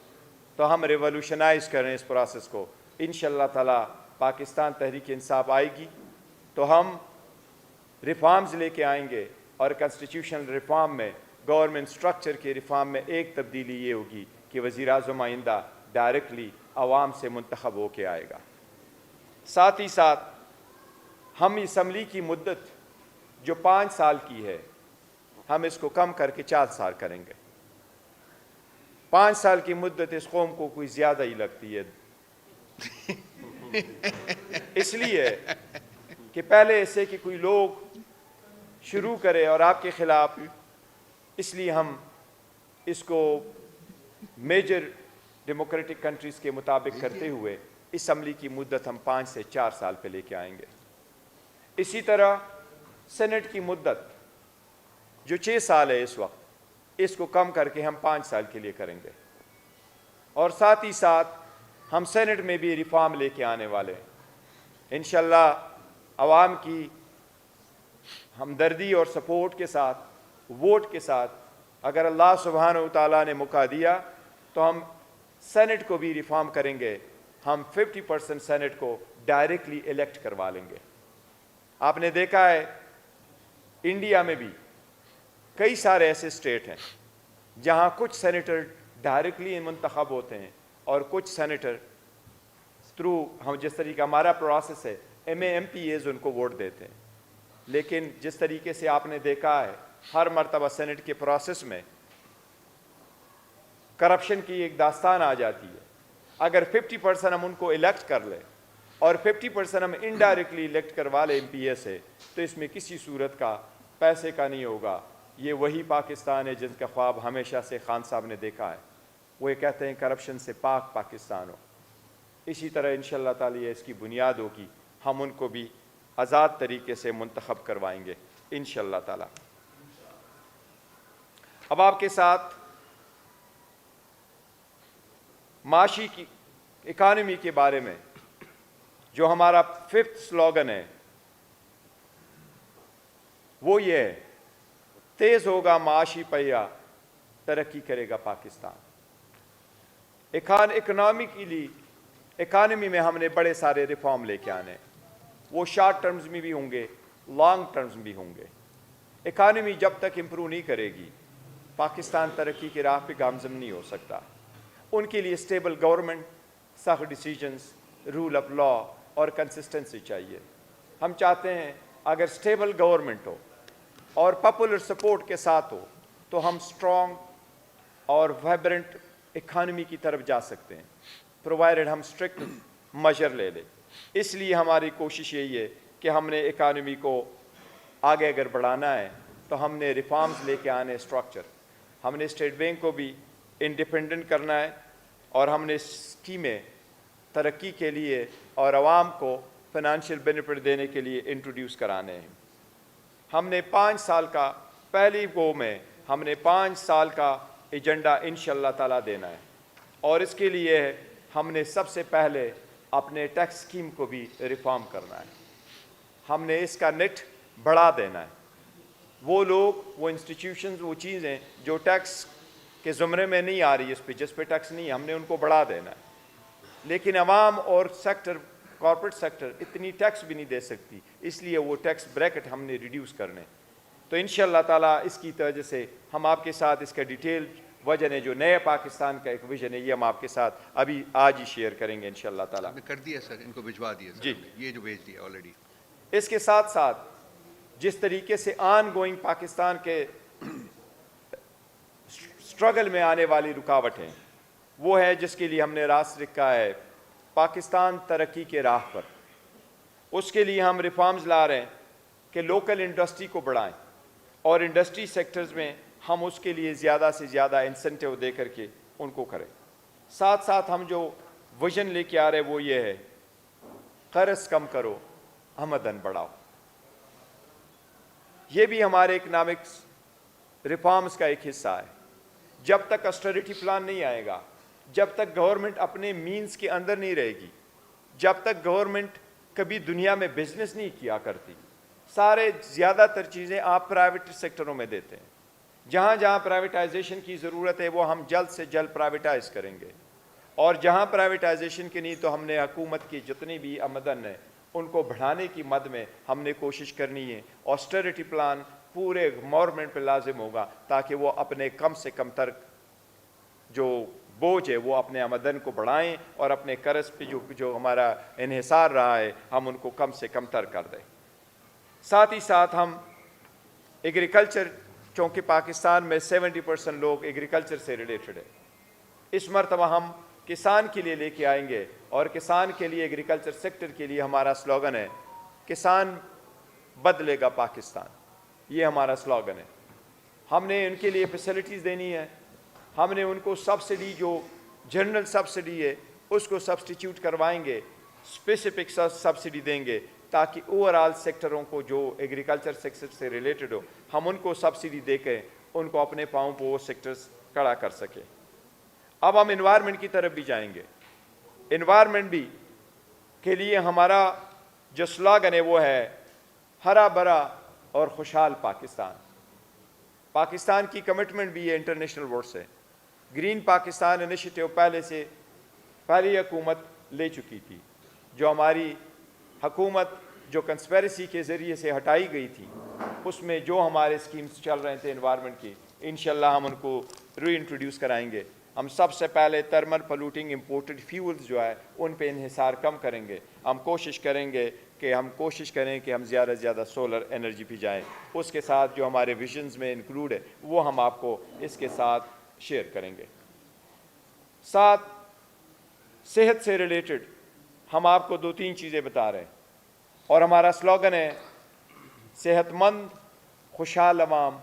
Speaker 1: تو ہم ریولوشنائز کریں اس پروسیس کو. انشاءاللہ تعالی پاکستان تحریک انصاف آئے گی تو ہم ریفارمز لے کے آئیں گے, اور کنسٹیٹیوشنل ریفارم میں, گورنمنٹ سٹرکچر کے ریفارم میں ایک تبدیلی یہ ہوگی کہ وزیر اعظم آئندہ ڈائریکٹلی عوام سے منتخب ہو کے آئے گا. ساتھ ہی ساتھ ہم اسمبلی کی مدت جو 5 سال کی ہے ہم اس کو کم کر کے 4 سال کریں گے. 5 سال کی مدت اس قوم کو کوئی زیادہ ہی لگتی ہے اس لیے کہ پہلے ایسے کہ کوئی لوگ شروع کرے اور آپ کے خلاف, اس لیے ہم اس کو میجر ڈیموکریٹک کنٹریز کے مطابق کرتے ہوئے اسمبلی کی مدت ہم 5 سے 4 سال پہ لے کے آئیں گے. اسی طرح سینٹ کی مدت جو 6 سال ہے اس وقت, اس کو کم کر کے ہم 5 سال کے لیے کریں گے. اور ساتھ ہی ساتھ ہم سینٹ میں بھی ریفارم لے کے آنے والے ہیں انشاءاللہ. عوام کی ہمدردی اور سپورٹ کے ساتھ, ووٹ کے ساتھ, اگر اللہ سبحانہ و تعالیٰ نے موقع دیا تو ہم سینٹ کو بھی ریفارم کریں گے. ہم 50% سینٹ کو ڈائریکٹلی الیکٹ کروا لیں گے. آپ نے دیکھا ہے انڈیا میں بھی کئی سارے ایسے اسٹیٹ ہیں جہاں کچھ سینیٹر ڈائریکٹلی منتخب ہوتے ہیں اور کچھ سینیٹر تھرو ہم جس طریقہ ہمارا پروسیس ہے ایم پی ایز ان کو ووٹ دیتے ہیں. لیکن جس طریقے سے آپ نے دیکھا ہے ہر مرتبہ سینٹ کے پروسیس میں کرپشن کی ایک داستان آ جاتی ہے. اگر 50% ہم ان کو الیکٹ کر لیں اور 50% ہم انڈائریکٹلی الیکٹ کروا لیں ایم پی اے سے, تو اس میں کسی صورت کا پیسے کا نہیں ہوگا. یہ وہی پاکستان ہے جن کا خواب ہمیشہ سے خان صاحب نے دیکھا ہے. وہ یہ کہتے ہیں کرپشن سے پاک پاکستان ہو. اسی طرح انشاءاللہ تعالی یہ اس کی بنیاد ہوگی. ہم ان کو بھی آزاد طریقے سے منتخب کروائیں گے انشاءاللہ تعالی. اب آپ کے ساتھ معاشی کی اکانومی کے بارے میں جو ہمارا 5th سلوگن ہے وہ یہ ہے, تیز ہوگا معاشی پہیہ, ترقی کرے گا پاکستان. اکانومی میں ہم نے بڑے سارے ریفارم لے کے آنے, وہ شارٹ ٹرمز میں بھی ہوں گے, لانگ ٹرمز بھی ہوں گے. اکانومی جب تک امپروو نہیں کرے گی پاکستان ترقی کی راہ پہ گامزن نہیں ہو سکتا. ان کے لیے اسٹیبل گورنمنٹ, سخت ڈیسیجنز, رول آف لا اور کنسسٹنسی چاہیے. ہم چاہتے ہیں اگر اسٹیبل گورنمنٹ ہو اور پاپولر سپورٹ کے ساتھ ہو تو ہم اسٹرانگ اور وائبرنٹ اکانومی کی طرف جا سکتے ہیں, پرووائڈڈ ہم اسٹرکٹ میجر لے لیں. اس لیے ہماری کوشش یہی ہے کہ ہم نے اکانومی کو آگے اگر بڑھانا ہے تو ہم نے ریفارمز لے کے آنے اسٹرکچر. ہم نے اسٹیٹ بینک کو بھی انڈیپینڈنٹ کرنا ہے اور ہم نے اسکیمیں ترقی کے لیے اور عوام کو فائنانشیل بینیفٹ دینے کے لیے انٹروڈیوس کرانے ہیں. ہم نے 5 سال کا, پہلی گو میں ہم نے 5 سال کا ایجنڈا انشاءاللہ تعالیٰ دینا ہے, اور اس کے لیے ہم نے سب سے پہلے اپنے ٹیکس اسکیم کو بھی ریفارم کرنا ہے. ہم نے اس کا نیٹ بڑھا دینا ہے. وہ لوگ, وہ انسٹیٹیوشنز, وہ چیزیں جو ٹیکس کے زمرے میں نہیں آ رہی اس پہ, جس پہ ٹیکس نہیں ہے, ہم نے ان کو بڑھا دینا ہے. لیکن عوام اور سیکٹر, کارپوریٹ سیکٹر اتنی ٹیکس بھی نہیں دے سکتی, اس لیے وہ ٹیکس بریکٹ ہم نے ریڈیوس کرنے. تو انشاءاللہ تعالیٰ اس کی وجہ سے ہم آپ کے ساتھ اس کا ڈیٹیل وجہ ہے جو نئے پاکستان کا ایک ویژن ہے, یہ ہم آپ کے ساتھ ابھی آج ہی شیئر کریں گے انشاءاللہ تعالیٰ.
Speaker 2: کر دیا سر, ان کو بھجوا دیا سر.
Speaker 1: جی,
Speaker 2: یہ جو بھیج دیا آلریڈی.
Speaker 1: اس کے ساتھ ساتھ جس طریقے سے آن گوئنگ پاکستان کے اسٹرگل میں آنے والی رکاوٹیں، وہ ہے جس کے لیے ہم نے راست رکھا ہے پاکستان ترقی کے راہ پر. اس کے لیے ہم ریفارمز لا رہے ہیں کہ لوکل انڈسٹری کو بڑھائیں اور انڈسٹری سیکٹرز میں ہم اس کے لیے زیادہ سے زیادہ انسینٹیو دے کر کے ان کو کریں. ساتھ ساتھ ہم جو ویژن لے کے آ رہے وہ یہ ہے قرض کم کرو آمدن بڑھاؤ. یہ بھی ہمارے اکنامکس ریفارمز کا ایک حصہ ہے. جب تک آسٹریٹی پلان نہیں آئے گا، جب تک گورنمنٹ اپنے مینز کے اندر نہیں رہے گی، جب تک گورنمنٹ کبھی دنیا میں بزنس نہیں کیا کرتی، سارے زیادہ تر چیزیں آپ پرائیویٹ سیکٹروں میں دیتے ہیں. جہاں جہاں پرائیویٹائزیشن کی ضرورت ہے وہ ہم جلد سے جلد پرائیویٹائز کریں گے، اور جہاں پرائیویٹائزیشن کی نہیں تو ہم نے حکومت کی جتنی بھی آمدن ہے ان کو بڑھانے کی مد میں ہم نے کوشش کرنی ہے. آسٹریٹی پلان پورے گورنمنٹ پہ لازم ہوگا تاکہ وہ اپنے کم سے کم تر جو بوجھ ہے وہ اپنے آمدن کو بڑھائیں اور اپنے قرض پہ جو ہمارا انحصار رہا ہے ہم ان کو کم سے کم تر کر دیں. ساتھ ہی ساتھ ہم ایگریکلچر، چونکہ پاکستان میں 70% لوگ ایگریکلچر سے ریلیٹڈ ہے، اس مرتبہ ہم کسان کے لیے لے کے آئیں گے، اور کسان کے لیے ایگریکلچر سیکٹر کے لیے ہمارا سلوگن ہے کسان بدلے گا پاکستان. یہ ہمارا سلوگن ہے. ہم نے ان کے لیے فیسلٹیز دینی ہے. ہم نے ان کو سبسڈی جو جنرل سبسڈی ہے اس کو سبسٹیچیوٹ کروائیں گے، اسپیسیفک سبسڈی دیں گے تاکہ اوور آل سیکٹروں کو جو ایگریکلچر سیکٹر سے ریلیٹڈ ہو ہم ان کو سبسڈی دے کے ان کو اپنے پاؤں پہ وہ سیکٹرز کھڑا کر سکیں. اب ہم انوائرمنٹ کی طرف بھی جائیں گے. انوائرمنٹ بھی کے لیے ہمارا جو سلوگن ہے وہ ہے ہرا بھرا اور خوشحال پاکستان. پاکستان کی کمٹمنٹ بھی ہے انٹرنیشنل ورڈ سے. گرین پاکستان انیشیٹو پہلی حکومت لے چکی تھی، جو ہماری حکومت جو کنسپیرسی کے ذریعے سے ہٹائی گئی تھی، اس میں جو ہمارے اسکیمز چل رہے تھے انوائرمنٹ کی انشاءاللہ ہم ان کو ری انٹروڈیوس کرائیں گے. ہم سب سے پہلے تھرمل پولوٹنگ امپورٹڈ فیولز جو ہے ان پہ انحصار کم کریں گے. ہم کوشش کریں کہ ہم زیادہ سے زیادہ سولر انرجی پہ جائیں. اس کے ساتھ جو ہمارے ویژنز میں انکلوڈ ہے وہ ہم آپ کو اس کے ساتھ شیئر کریں گے. ساتھ صحت سے ریلیٹڈ ہم آپ کو 2-3 چیزیں بتا رہے ہیں، اور ہمارا سلوگن ہے صحت مند خوشحال عوام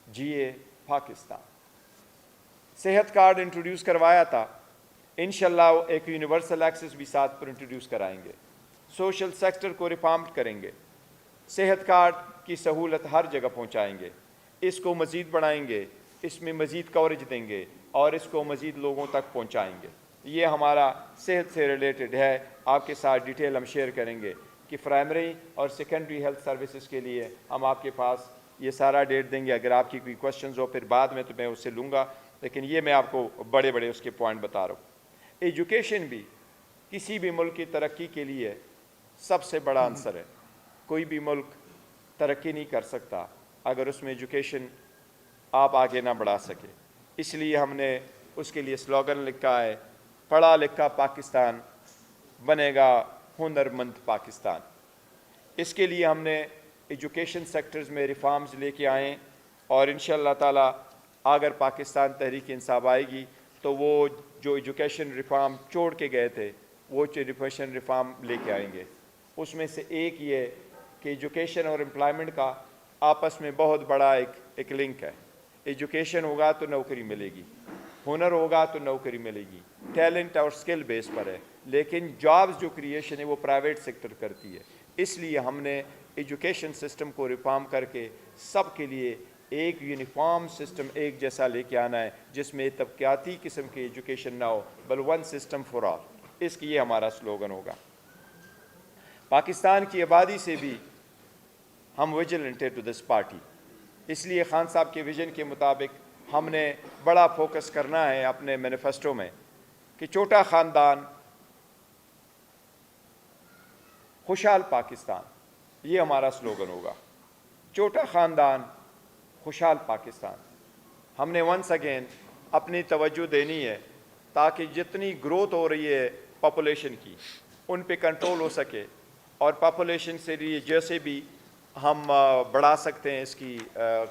Speaker 1: جیے پاکستان. صحت کارڈ انٹروڈیوس کروایا تھا، انشاءاللہ ایک یونیورسل ایکسس بھی ساتھ پر انٹروڈیوس کرائیں گے. سوشل سیکٹر کو ریفارم کریں گے. صحت کارڈ کی سہولت ہر جگہ پہنچائیں گے. اس کو مزید بڑھائیں گے، اس میں مزید کوریج دیں گے اور اس کو مزید لوگوں تک پہنچائیں گے. یہ ہمارا صحت سے ریلیٹڈ ہے. آپ کے ساتھ ڈیٹیل ہم شیئر کریں گے کہ پرائمری اور سیکنڈری ہیلتھ سروسز کے لیے ہم آپ کے پاس یہ سارا ڈیٹ دیں گے. اگر آپ کی کوئی کویشچنز ہو پھر بعد میں تو میں اس سے لوں گا، لیکن یہ میں آپ کو بڑے بڑے اس کے پوائنٹ بتا رہا ہوں. ایجوکیشن بھی کسی بھی ملک کی ترقی کے لیے سب سے بڑا عنصر ہے. کوئی بھی ملک ترقی نہیں کر سکتا اگر اس میں ایجوکیشن آپ آگے نہ بڑھا سکے. اس لیے ہم نے اس کے لیے سلوگن لکھا ہے پڑھا لکھا پاکستان بنے گا ہنر مند پاکستان. اس کے لیے ہم نے ایجوکیشن سیکٹرز میں ریفارمز لے کے آئیں، اور انشاءاللہ تعالی اگر پاکستان تحریک انصاف آئے گی تو وہ جو ایجوکیشن ریفارم چھوڑ کے گئے تھے وہ ایجوکیشن ریفارم لے کے آئیں گے. اس میں سے ایک یہ کہ ایجوکیشن اور امپلائمنٹ کا آپس میں بہت بڑا ایک لنک ہے. ایجوکیشن ہوگا تو نوکری ملے گی، ہنر ہوگا تو نوکری ملے گی. ٹیلنٹ اور سکل بیس پر ہے، لیکن جابز جو کریشن ہے وہ پرائیویٹ سیکٹر کرتی ہے. اس لیے ہم نے ایجوکیشن سسٹم کو ریفارم کر کے سب کے لیے ایک یونیفارم سسٹم ایک جیسا لے کے آنا ہے، جس میں طبقاتی قسم کی ایجوکیشن نہ ہو بل ون سسٹم فار آل. اس کی یہ ہمارا سلوگن ہوگا. پاکستان کی آبادی سے بھی ہم ویجیلنٹ ہے ٹو دس پارٹی. اس لیے خان صاحب کے ویژن کے مطابق ہم نے بڑا فوکس کرنا ہے اپنے مینیفیسٹو میں کہ چھوٹا خاندان خوشحال پاکستان. یہ ہمارا سلوگن ہوگا، چھوٹا خاندان خوشحال پاکستان. ہم نے ونس اگین اپنی توجہ دینی ہے تاکہ جتنی گروتھ ہو رہی ہے پاپولیشن کی ان پہ کنٹرول ہو سکے، اور پاپولیشن سے لیے جیسے بھی ہم بڑھا سکتے ہیں، اس کی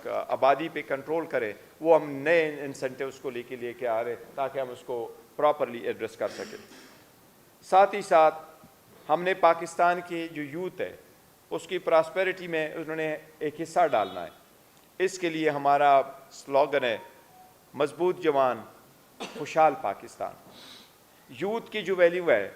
Speaker 1: آبادی پہ کنٹرول کریں، وہ ہم نئے انسینٹیوز کو لے کے آ رہے تاکہ ہم اس کو پراپرلی ایڈریس کر سکیں۔ ساتھ ہی ساتھ ہم نے پاکستان کی جو یوتھ ہے اس کی پراسپیرٹی میں انہوں نے ایک حصہ ڈالنا ہے۔ اس کے لیے ہمارا سلوگن ہے مضبوط جوان خوشحال پاکستان۔ یوتھ کی جو ویلیو ہے،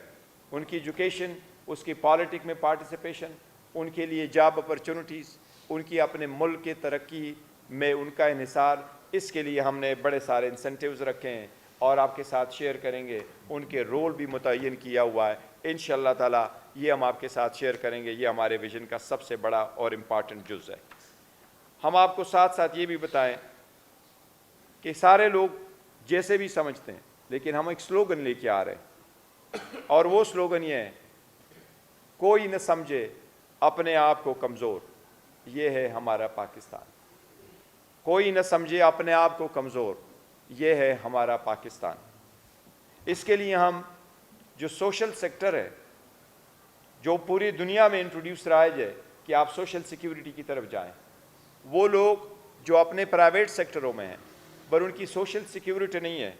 Speaker 1: ان کی ایجوکیشن، اس کی پالیٹک میں پارٹیسپیشن، ان کے لیے جاب اپرچونٹیز، ان کی اپنے ملک کی ترقی میں ان کا انحصار، اس کے لیے ہم نے بڑے سارے انسینٹیوز رکھے ہیں اور آپ کے ساتھ شیئر کریں گے۔ ان کے رول بھی متعین کیا ہوا ہے، انشاءاللہ تعالیٰ یہ ہم آپ کے ساتھ شیئر کریں گے۔ یہ ہمارے ویژن کا سب سے بڑا اور امپارٹنٹ جز ہے۔ ہم آپ کو ساتھ ساتھ یہ بھی بتائیں کہ سارے لوگ جیسے بھی سمجھتے ہیں، لیکن ہم ایک سلوگن لے کے آ رہے ہیں، اور وہ سلوگن یہ ہے کوئی نہ سمجھے اپنے آپ کو کمزور، یہ ہے ہمارا پاکستان۔ کوئی نہ سمجھے اپنے آپ کو کمزور، یہ ہے ہمارا پاکستان۔ اس کے لیے ہم جو سوشل سیکٹر ہے، جو پوری دنیا میں انٹروڈیوس رائج ہے کہ آپ سوشل سیکیورٹی کی طرف جائیں، وہ لوگ جو اپنے پرائیویٹ سیکٹروں میں ہیں پر ان کی سوشل سیکیورٹی نہیں ہے،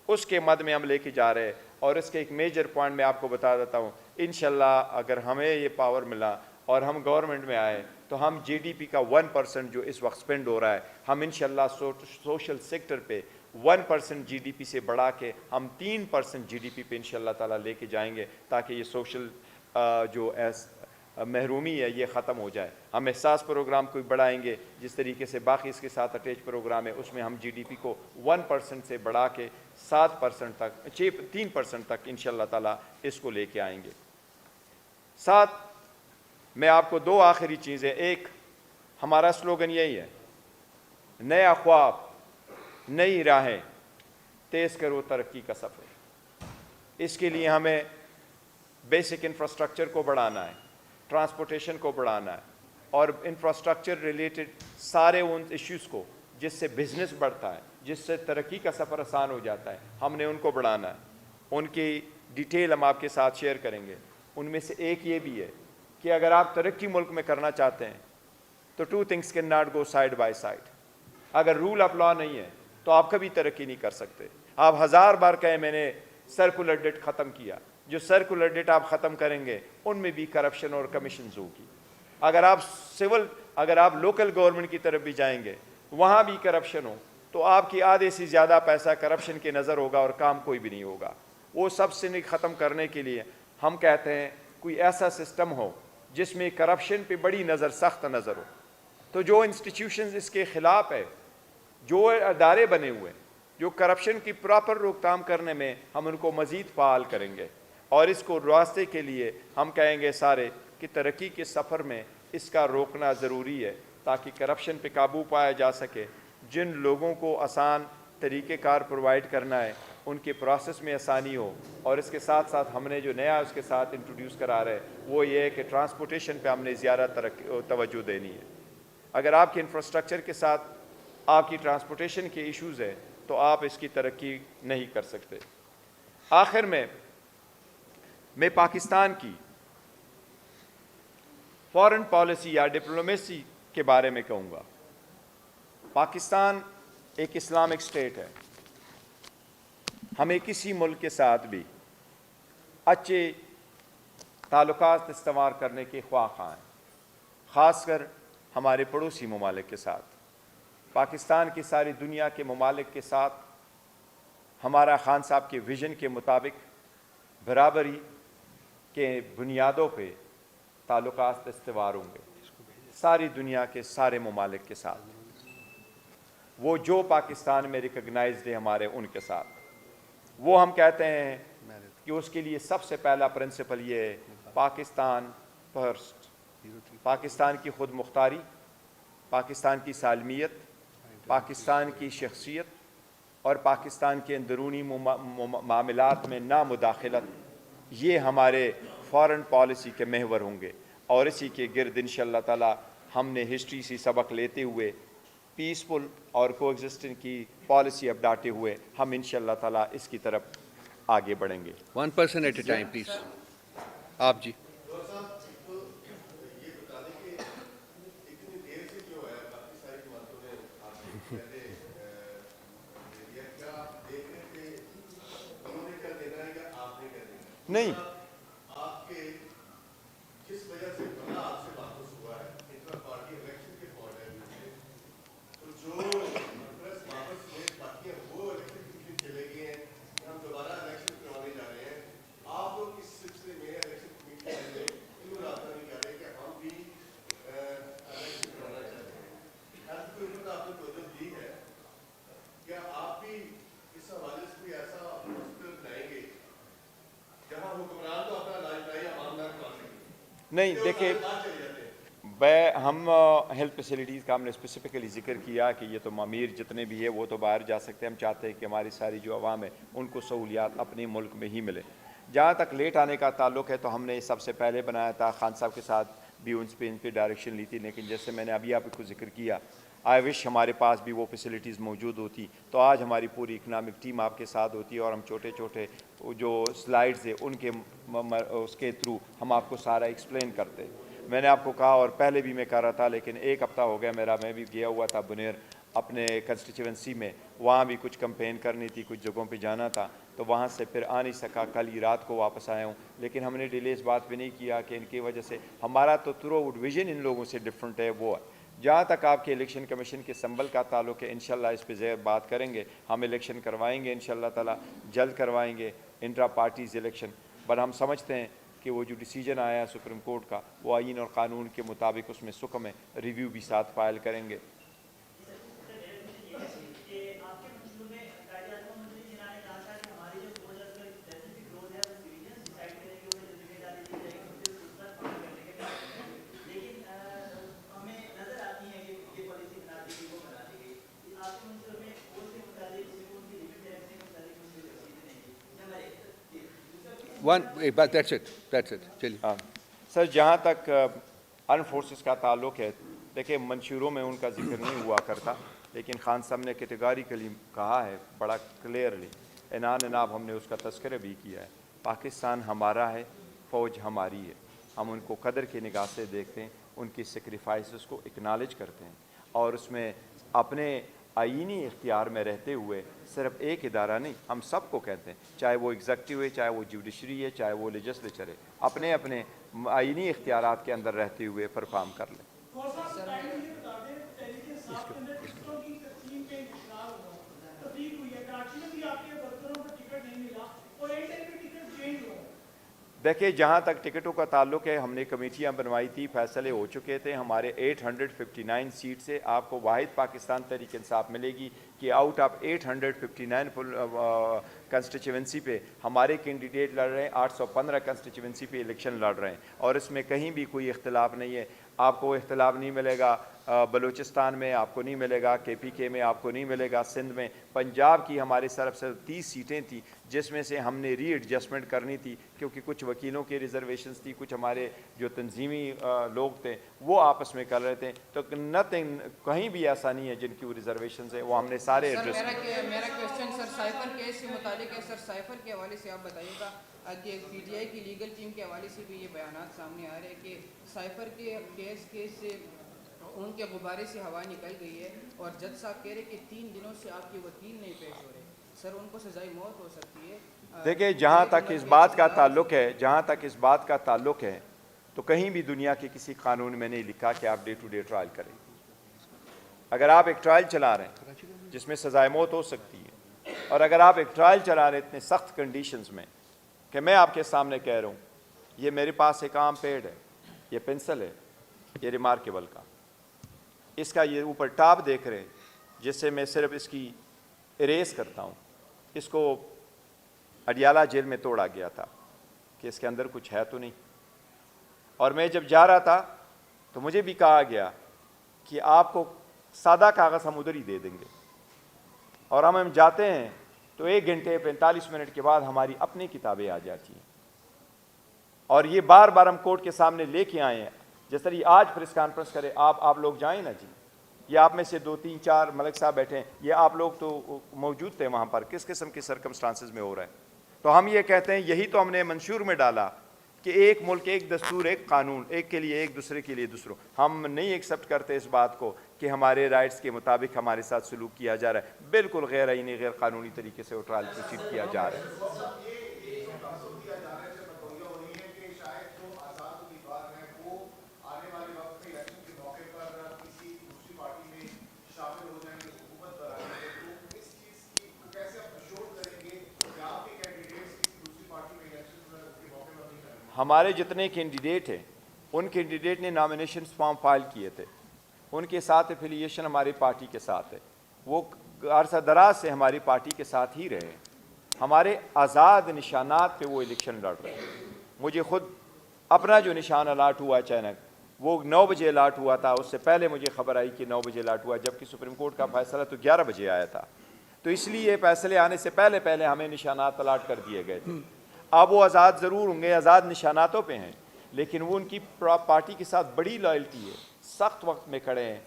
Speaker 1: اس کے مد میں ہم لے کے جا رہے ہیں۔ اور اس کے ایک میجر پوائنٹ میں آپ کو بتا دیتا ہوں، انشاءاللہ اگر ہمیں یہ پاور ملا اور ہم گورنمنٹ میں آئے تو ہم جی ڈی پی کا 1% جو اس وقت سپینڈ ہو رہا ہے، ہم انشاءاللہ سوشل سیکٹر پہ 1% جی ڈی پی سے بڑھا کے ہم 3% جی ڈی پی پہ انشاءاللہ تعالیٰ لے کے جائیں گے تاکہ یہ سوشل جو محرومی ہے یہ ختم ہو جائے۔ ہم احساس پروگرام کو بڑھائیں گے، جس طریقے سے باقی اس کے ساتھ اٹیچ پروگرام ہے، اس میں ہم جی ڈی پی کو 1% سے بڑھا کے 7% تک 3% تک انشاءاللہ تعالیٰ اس کو لے کے آئیں گے۔ ساتھ میں آپ کو دو آخری چیزیں، ایک ہمارا سلوگن یہی ہے، نیا خواب نئی راہیں تیز کرو ترقی کا سفر۔ اس کے لیے ہمیں بیسک انفراسٹرکچر کو بڑھانا ہے، ٹرانسپورٹیشن کو بڑھانا ہے، اور انفراسٹرکچر ریلیٹڈ سارے ان ایشوز کو جس سے بزنس بڑھتا ہے، جس سے ترقی کا سفر آسان ہو جاتا ہے، ہم نے ان کو بڑھانا ہے۔ ان کی ڈیٹیل ہم آپ کے ساتھ شیئر کریں گے۔ ان میں سے ایک یہ بھی ہے کہ اگر آپ ترقی ملک میں کرنا چاہتے ہیں تو 2 things can not go side by side۔ اگر رول آف لا نہیں ہے تو آپ کبھی ترقی نہیں کر سکتے۔ آپ 1000 بار کہیں میں نے سرکولر ڈیٹ ختم کیا، جو سرکولر ڈیٹ آپ ختم کریں گے ان میں بھی کرپشن اور کمیشنز ہوگی۔ اگر آپ لوکل گورنمنٹ کی طرف بھی جائیں گے، وہاں بھی کرپشن ہو تو آپ کی آدھے سے زیادہ پیسہ کرپشن کے نظر ہوگا اور کام کوئی بھی نہیں ہوگا۔ وہ سب سے ختم کرنے کے لیے ہم کہتے ہیں کوئی ایسا سسٹم ہو جس میں کرپشن پہ بڑی نظر، سخت نظر ہو۔ تو جو انسٹیٹیوشنز اس کے خلاف ہے، جو ادارے بنے ہوئے جو کرپشن کی پراپر روک تھام کرنے میں، ہم ان کو مزید فعال کریں گے، اور اس کو راستے کے لیے ہم کہیں گے سارے کہ ترقی کے سفر میں اس کا روکنا ضروری ہے تاکہ کرپشن پہ قابو پایا جا سکے۔ جن لوگوں کو آسان طریقہ کار پرووائڈ کرنا ہے ان کے پروسیس میں آسانی ہو، اور اس کے ساتھ ساتھ ہم نے جو نیا اس کے ساتھ انٹروڈیوس کرا رہے ہیں وہ یہ ہے کہ ٹرانسپورٹیشن پہ ہم نے زیادہ توجہ دینی ہے۔ اگر آپ کے انفراسٹرکچر کے ساتھ آپ کی ٹرانسپورٹیشن کے ایشوز ہے تو آپ اس کی ترقی نہیں کر سکتے۔ آخر میں پاکستان کی فارن پالیسی یا ڈپلومیسی کے بارے میں کہوں گا۔ پاکستان ایک اسلامک اسٹیٹ ہے، ہمیں کسی ملک کے ساتھ بھی اچھے تعلقات استوار کرنے کے خواہاں ہیں، خاص کر ہمارے پڑوسی ممالک کے ساتھ۔ پاکستان کی ساری دنیا کے ممالک کے ساتھ ہمارا خان صاحب کے ویژن کے مطابق برابری کے بنیادوں پہ تعلقات استوار ہوں گے ساری دنیا کے سارے ممالک کے ساتھ، وہ جو پاکستان میں ریکگنائزڈ ہے ہمارے ان کے ساتھ۔ وہ ہم کہتے ہیں کہ اس کے لیے سب سے پہلا پرنسپل یہ ہے پاکستان فرسٹ، پاکستان کی خود مختاری، پاکستان کی سالمیت، پاکستان کی شخصیت، اور پاکستان کے اندرونی معاملات میں نامداخلت، یہ ہمارے فارن پالیسی کے محور ہوں گے۔ اور اسی کے گرد انشاءاللہ تعالی ہم نے ہسٹری سے سبق لیتے ہوئے پیسفل اور کو ایگزسٹنگ کی پالیسی اپناتے ہوئے ہم انشاءاللہ تعالی اس کی طرف آگے بڑھیں گے۔
Speaker 2: 1% ایٹ اے ٹائم پلیز۔ آپ جی۔
Speaker 1: نہیں
Speaker 4: آپ کے جس وجہ سے بنا آپ سے واپس ہوا ہے انٹرا پارٹی الیکشن کے فارمیٹ میں تو جو پریس واپس ہوئے باقی وہ الیکشن کمیشن چلے گئے ہیں کہ ہم دوبارہ الیکشن کروانے جا رہے ہیں. آپ لوگ اس سلسلے میں الیکشن کمیشن سے کیوں رابطہ نہیں کر رہے کہ ہم بھی الیکشن کروانا چاہتے ہیں؟ ہیلتھ کو انہوں نے آپ نے توجہ دی ہے, کیا آپ بھی اس حوالے سے کوئی ایسا ہاسپٹل بنائیں گے جہاں حکمران تو اپنا علاج کرائے عوام نہ کروا سکے؟
Speaker 1: نہیں دیکھیں, ہم ہیلتھ فیسلٹیز کا ہم نے اسپیسیفکلی ذکر کیا کہ یہ تو معمیر جتنے بھی ہے وہ تو باہر جا سکتے ہیں. ہم چاہتے ہیں کہ ہماری ساری جو عوام ہے ان کو سہولیات اپنے ملک میں ہی ملے. جہاں تک لیٹ آنے کا تعلق ہے تو ہم نے سب سے پہلے بنایا تھا, خان صاحب کے ساتھ بھی ان پہ ڈائریکشن لی تھی, لیکن جیسے میں نے ابھی آپ کو ذکر کیا آئی وش ہمارے پاس بھی وہ فیسلٹیز موجود ہوتی تو آج ہماری پوری اکنامک ٹیم آپ کے ساتھ ہوتی اور ہم چھوٹے چھوٹے جو سلائڈز ہیں ان کے اس کے تھرو ہم آپ کو سارا ایکسپلین کرتے. میں نے آپ کو کہا اور پہلے بھی میں کہہ رہا تھا, لیکن ایک ہفتہ ہو گیا میرا, میں بھی گیا ہوا تھا بنیر اپنے کنسٹیچوئنسی میں, وہاں بھی کچھ کمپین کرنی تھی, کچھ جگہوں پہ جانا تھا تو وہاں سے پھر آ نہیں سکا. کل ہی رات کو واپس آیا ہوں, لیکن ہم نے ڈیلے اس بات پہ نہیں کیا کہ ان کی وجہ سے ہمارا تو تھرو آؤٹ ویژن ان لوگوں سے ڈفرینٹ ہے. وہ ہے جہاں تک آپ کے الیکشن کمیشن کے سمبل کا تعلق ہے, انشاءاللہ اس پہ زیر بات کریں گے. ہم الیکشن کروائیں گے انشاءاللہ تعالیٰ, جلد کروائیں گے انٹرا پارٹیز الیکشن. پر ہم سمجھتے ہیں کہ وہ جو ڈیسیجن آیا ہے سپریم کورٹ کا وہ آئین اور قانون کے مطابق اس میں سکم ہے, ریویو بھی ساتھ فائل کریں گے.
Speaker 2: That's it. چلیے
Speaker 1: سر, جہاں تک آرم فورسز کا تعلق ہے, دیکھیں منشوروں میں ان کا ذکر نہیں ہوا کرتا, لیکن خان صاحب نے کیٹیگوریکلی کہا ہے بڑا کلیئرلی, اناب ہم نے اس کا تذکرہ بھی کیا ہے. پاکستان ہمارا ہے, فوج ہماری ہے, ہم ان کو قدر کی نگاہ سے دیکھتے ہیں, ان کی سیکریفائسز کو اکنالج کرتے ہیں, اور اس میں اپنے آئینی اختیار میں رہتے ہوئے صرف ایک ادارہ نہیں, ہم سب کو کہتے ہیں, چاہے وہ ایگزیکٹو ہے, چاہے وہ جوڈیشری ہے, چاہے وہ لیجسلیچر ہے, اپنے اپنے آئینی اختیارات کے اندر رہتے ہوئے پرفارم کر لیں. دیکھیں جہاں تک ٹکٹوں کا تعلق ہے, ہم نے کمیٹیاں بنوائی تھی, فیصلے ہو چکے تھے. ہمارے 859 سیٹ سے آپ کو واحد پاکستان تحریک انصاف ملے گی کہ آؤٹ آف 859 کنسٹیچوئنسی پہ ہمارے کینڈیڈیٹ لڑ رہے ہیں, 815 کنسٹیچوئنسی پہ الیکشن لڑ رہے ہیں, اور اس میں کہیں بھی کوئی اختلاف نہیں ہے. آپ کو اختلاف نہیں ملے گا بلوچستان میں, آپ کو نہیں ملے گا KPK میں, آپ کو نہیں ملے گا سندھ میں. پنجاب کی ہماری طرف سے 30 سیٹیں تھیں جس میں سے ہم نے ری ایڈجسٹمنٹ کرنی تھی کیونکہ کچھ وکیلوں کی ریزرویشنز تھی, کچھ ہمارے جو تنظیمی لوگ تھے وہ آپس میں کر رہے تھے, تو نتھنگ کہیں بھی ایسا نہیں ہے جن کی وہ ریزرویشنز ہیں وہ ہم نے سارے ایڈریس.
Speaker 5: میرا کویشچن سر سائفر کیس سے متعلق ہے. سر سائفر کے حوالے سے آپ بتائیے گا کہ PTI کی لیگل ٹیم کے حوالے سے بھی یہ بیانات سامنے آ رہے ہیں کہ سائفر کے کیس سے ان کے غبارے سے ہوا نکل گئی ہے, اور جج صاحب کہہ رہے کہ 3 دنوں سے آپ کے وکیل نہیں پیش ہو رہے. سر ان کو سزائے موت ہو سکتی ہے.
Speaker 1: دیکھیں جہاں تک اس بات کا تعلق ہے, تو کہیں بھی دنیا کے کسی قانون میں نہیں لکھا کہ آپ ڈے ٹو ڈے ٹرائل کریں. اگر آپ ایک ٹرائل چلا رہے ہیں جس میں سزائے موت ہو سکتی ہے, اور اگر آپ ایک ٹرائل چلا رہے ہیں اتنے سخت کنڈیشنز میں کہ میں آپ کے سامنے کہہ رہا ہوں یہ میرے پاس ایک عام پیڈ ہے, یہ پنسل ہے, یہ ریمارکیبل کا, اس کا یہ اوپر ٹاپ دیکھ رہے جس سے میں صرف اس کی اریز کرتا ہوں, اس کو اڈیالہ جیل میں توڑا گیا تھا کہ اس کے اندر کچھ ہے تو نہیں, اور میں جب جا رہا تھا تو مجھے بھی کہا گیا کہ آپ کو سادہ کاغذ ہم ادھر ہی دے دیں گے, اور ہم جاتے ہیں تو 1 گھنٹے 45 منٹ کے بعد ہماری اپنی کتابیں آ جاتی ہیں, اور یہ بار بار ہم کورٹ کے سامنے لے کے آئے ہیں. جس طرح آج پریس کانفرنس کرے آپ لوگ جائیں نا جی, یہ آپ میں سے 2 3 4 ملک صاحب بیٹھے ہیں, یہ آپ لوگ تو موجود تھے وہاں پر, کس قسم کے سرکمسٹانسز میں ہو رہا ہے. تو ہم یہ کہتے ہیں یہی تو ہم نے منشور میں ڈالا کہ ایک ملک ایک دستور ایک قانون, ایک کے لیے ایک دوسرے کے لیے دوسروں. ہم نہیں ایکسیپٹ کرتے اس بات کو کہ ہمارے رائٹس کے مطابق ہمارے ساتھ سلوک کیا جا رہا ہے. بالکل غیر آئینی غیر قانونی طریقے سے وہ ٹرائل پروسیڈ کیا جا رہا ہے. ہمارے جتنے کینڈیڈیٹ ہیں ان کینڈیڈیٹ نے نامینیشن فارم فائل کیے تھے, ان کے ساتھ افیلیشن ہماری پارٹی کے ساتھ ہے, وہ عرصہ دراز سے ہماری پارٹی کے ساتھ ہی رہے ہیں. ہمارے آزاد نشانات پہ وہ الیکشن لڑ رہے ہیں. مجھے خود اپنا جو نشان الاٹ ہوا اچانک وہ 9 بجے الاٹ ہوا تھا, اس سے پہلے مجھے خبر آئی کہ 9 بجے الاٹ ہوا, جبکہ سپریم کورٹ کا فیصلہ تو 11 بجے آیا تھا. تو اس لیے فیصلے آنے سے پہلے ہمیں نشانات الاٹ کر دیے گئے تھے. اب وہ آزاد ضرور ہوں گے, آزاد نشاناتوں پہ ہیں, لیکن وہ ان کی پارٹی کے ساتھ بڑی لائلٹی ہے, سخت وقت میں کھڑے ہیں,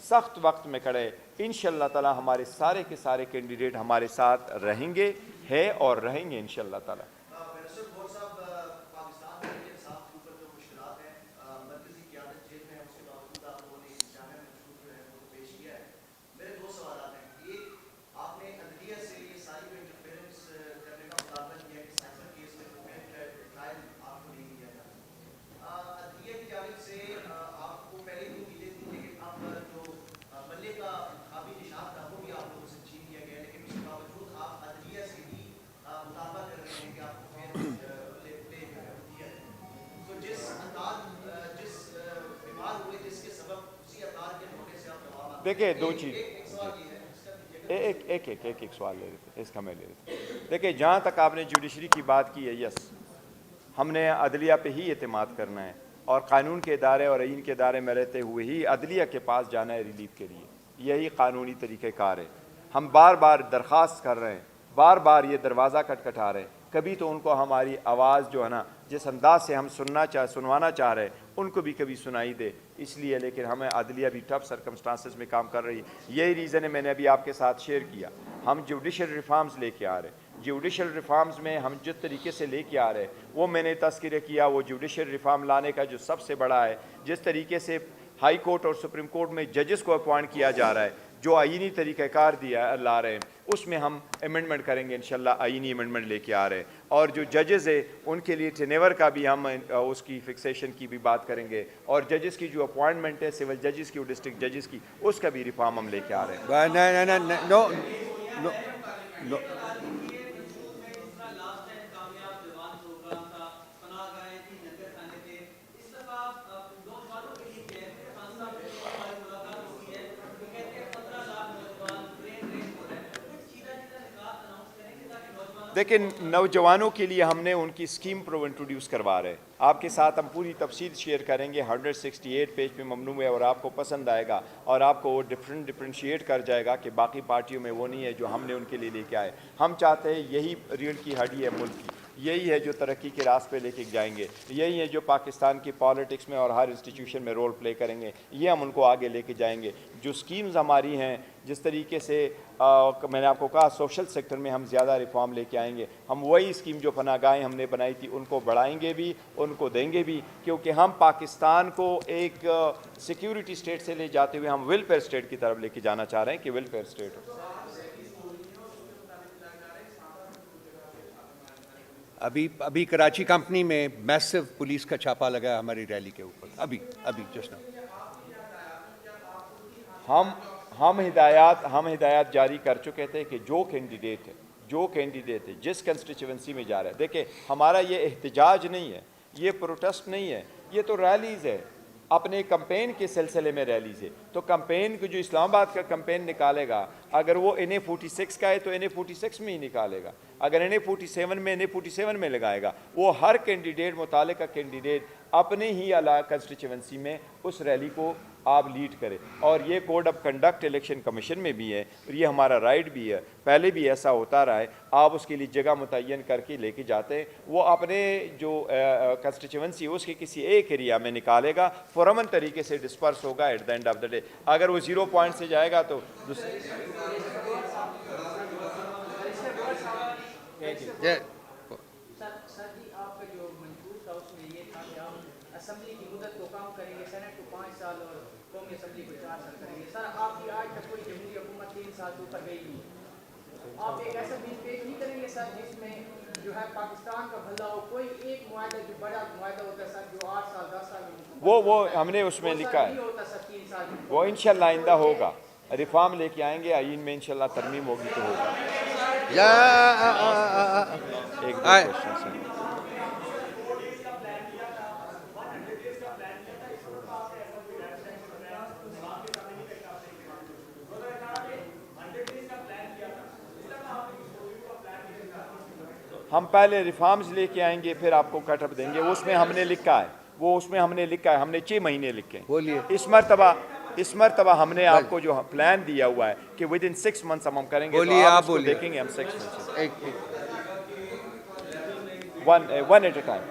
Speaker 1: سخت وقت میں کھڑے. انشاءاللہ تعالی ہمارے سارے کے سارے کینڈیڈیٹ ہمارے ساتھ رہیں گے, ہے اور رہیں گے انشاءاللہ تعالی. دیکھیں دو چیز, ایک سوال لے لیتے, اس کا میں لے لیتا. دیکھیں جہاں تک آپ نے جوڈیشری کی بات کی ہے, یس ہم نے عدلیہ پہ ہی اعتماد کرنا ہے, اور قانون کے ادارے اور آئین کے ادارے میں رہتے ہوئے ہی عدلیہ کے پاس جانا ہے ریلیف کے لیے. یہی قانونی طریقہ کار ہے. ہم بار بار درخواست کر رہے ہیں, بار بار یہ دروازہ کھٹکھٹا رہے ہیں, کبھی تو ان کو ہماری آواز جو ہے نا جس انداز سے ہم سنوانا چاہ رہے ہیں ان کو بھی کبھی سنائی دے, اس لیے. لیکن ہمیں عدلیہ بھی ٹف سرکمسٹانسز میں کام کر رہی ہے. یہی ریزن ہے میں نے ابھی آپ کے ساتھ شیئر کیا, ہم جوڈیشل ریفارمز لے کے آ رہے ہیں. جوڈیشل ریفارمز میں ہم جس طریقے سے لے کے آ رہے ہیں وہ میں نے تذکرہ کیا, وہ جوڈیشل ریفارم لانے کا جو سب سے بڑا ہے, جس طریقے سے ہائی کورٹ اور سپریم کورٹ میں ججز کو اپوائنٹ کیا جا رہا ہے, جو آئینی طریقہ کار لا رہے ہیں, اس میں ہم امینڈمنٹ کریں گے انشاءاللہ. آئینی امینڈمنٹ لے کے آ رہے ہیں, اور جو ججز ہیں ان کے لیے ٹینیور کا بھی ہم اس کی فکسیشن کی بھی بات کریں گے, اور ججز کی جو اپوائنٹمنٹ ہے سول ججز کی اور ڈسٹرکٹ ججز کی, اس کا بھی ریفارم ہم لے کے آ رہے ہیں. دیکھیں نوجوانوں کے لیے ہم نے ان کی اسکیم انٹروڈیوس کروا رہے ہیں, آپ کے ساتھ ہم پوری تفصیل شیئر کریں گے. 168 پیج پہ ممنوع ہے, اور آپ کو پسند آئے گا, اور آپ کو وہ ڈفرینشیٹ کر جائے گا کہ باقی پارٹیوں میں وہ نہیں ہے جو ہم نے ان کے لیے لے کے آئے. ہم چاہتے ہیں یہی ریڑھ کی ہڈی ہے ملک کی, یہی ہے جو ترقی کے راستے لے کے جائیں گے, یہی ہے جو پاکستان کی پالیٹکس میں اور ہر انسٹیٹیوشن میں رول پلے کریں گے, یہ ہم ان کو آگے لے کے جائیں گے. جو اسکیمز ہماری ہیں, جس طریقے سے میں نے آپ کو کہا سوشل سیکٹر میں ہم زیادہ ریفارم لے کے آئیں گے. ہم وہی اسکیم جو پناہ گاہیں ہم نے بنائی تھی ان کو بڑھائیں گے بھی, ان کو دیں گے بھی, کیونکہ ہم پاکستان کو ایک سیکیورٹی اسٹیٹ سے لے جاتے ہوئے ہم ویلفیئر اسٹیٹ کی طرف لے کے جانا چاہ رہے ہیں کہ ویلفیئر اسٹیٹ ہو.
Speaker 2: ابھی کراچی کمپنی میں میسو پولیس کا چھاپا لگا ہماری ریلی کے اوپر, ابھی جسٹ
Speaker 1: ہم ہدایات جاری کر چکے تھے کہ جو کینڈیڈیٹ ہے جس کنسٹیچوئنسی میں جا رہا ہے. دیکھیں ہمارا یہ احتجاج نہیں ہے, یہ پروٹیسٹ نہیں ہے, یہ تو ریلیز ہے. اپنے کمپین کے سلسلے میں ریلیز ہے, تو کمپین کو جو اسلام آباد کا کمپین نکالے گا, اگر وہ NA46 کا ہے تو NA46 میں ہی نکالے گا, اگر NA47 میں NA47 میں لگائے گا. وہ ہر کینڈیڈیٹ, متعلقہ کینڈیڈیٹ اپنے ہی کنسٹیچوئنسی میں اس ریلی کو آپ لیڈ کرے. اور یہ code of conduct election commission میں بھی ہے, اور یہ ہمارا رائٹ بھی ہے, پہلے بھی ایسا ہوتا رہا ہے. آپ اس کے لیے جگہ متعین کر کے لے کے جاتے ہیں, وہ اپنے جو کنسٹیچوئنسی اس کے کسی ایک ایریا میں نکالے گا, پرامن طریقے سے ڈسپرس ہوگا at the end of the day. اگر وہ 0 پوائنٹ سے جائے گا تو
Speaker 5: سر جی آپ کا جو منشور تھا اس میں یہ تھا کہ آپ اسمبلی کی مدت کو کم کریں گے, سینٹ کو 5 سال اور قومی اسمبلی کو 4 سال کریں گے. سر آپ کی آج تک کوئی جمہوری حکومت 3 سال سے اوپر گئی نہیں, آپ ایک ایسا بل پیش نہیں کریں گے سر جس میں جو ہے پاکستان کا بھلا ہو, کوئی ایک معاہدہ جو بڑا معاہدہ ہوتا ہے سر جو 8 سال 10 سال میں
Speaker 1: وہ ہم نے اس میں لکھا ہے, وہ انشاءاللہ آئندہ ہوگا. ریفارم لے کے آئیں گے, آئین میں انشاءاللہ ترمیم ہوگی تو ہوگا. ایک دو کوشچن ہم پہلے ریفارمز لے کے آئیں گے پھر آپ کو کٹ اپ دیں گے. اس میں ہم نے لکھا ہے ہم نے 6 مہینے لکھے ہیں.
Speaker 2: بولیے.
Speaker 1: اس مرتبہ ہم نے آپ کو جو پلان دیا ہوا ہے کہ ود ان 6 months ہم کریں گے.
Speaker 2: بولیے, آپ بولیے.
Speaker 1: دیکھیں گے ہم 6 months
Speaker 2: ایک
Speaker 1: one at a time.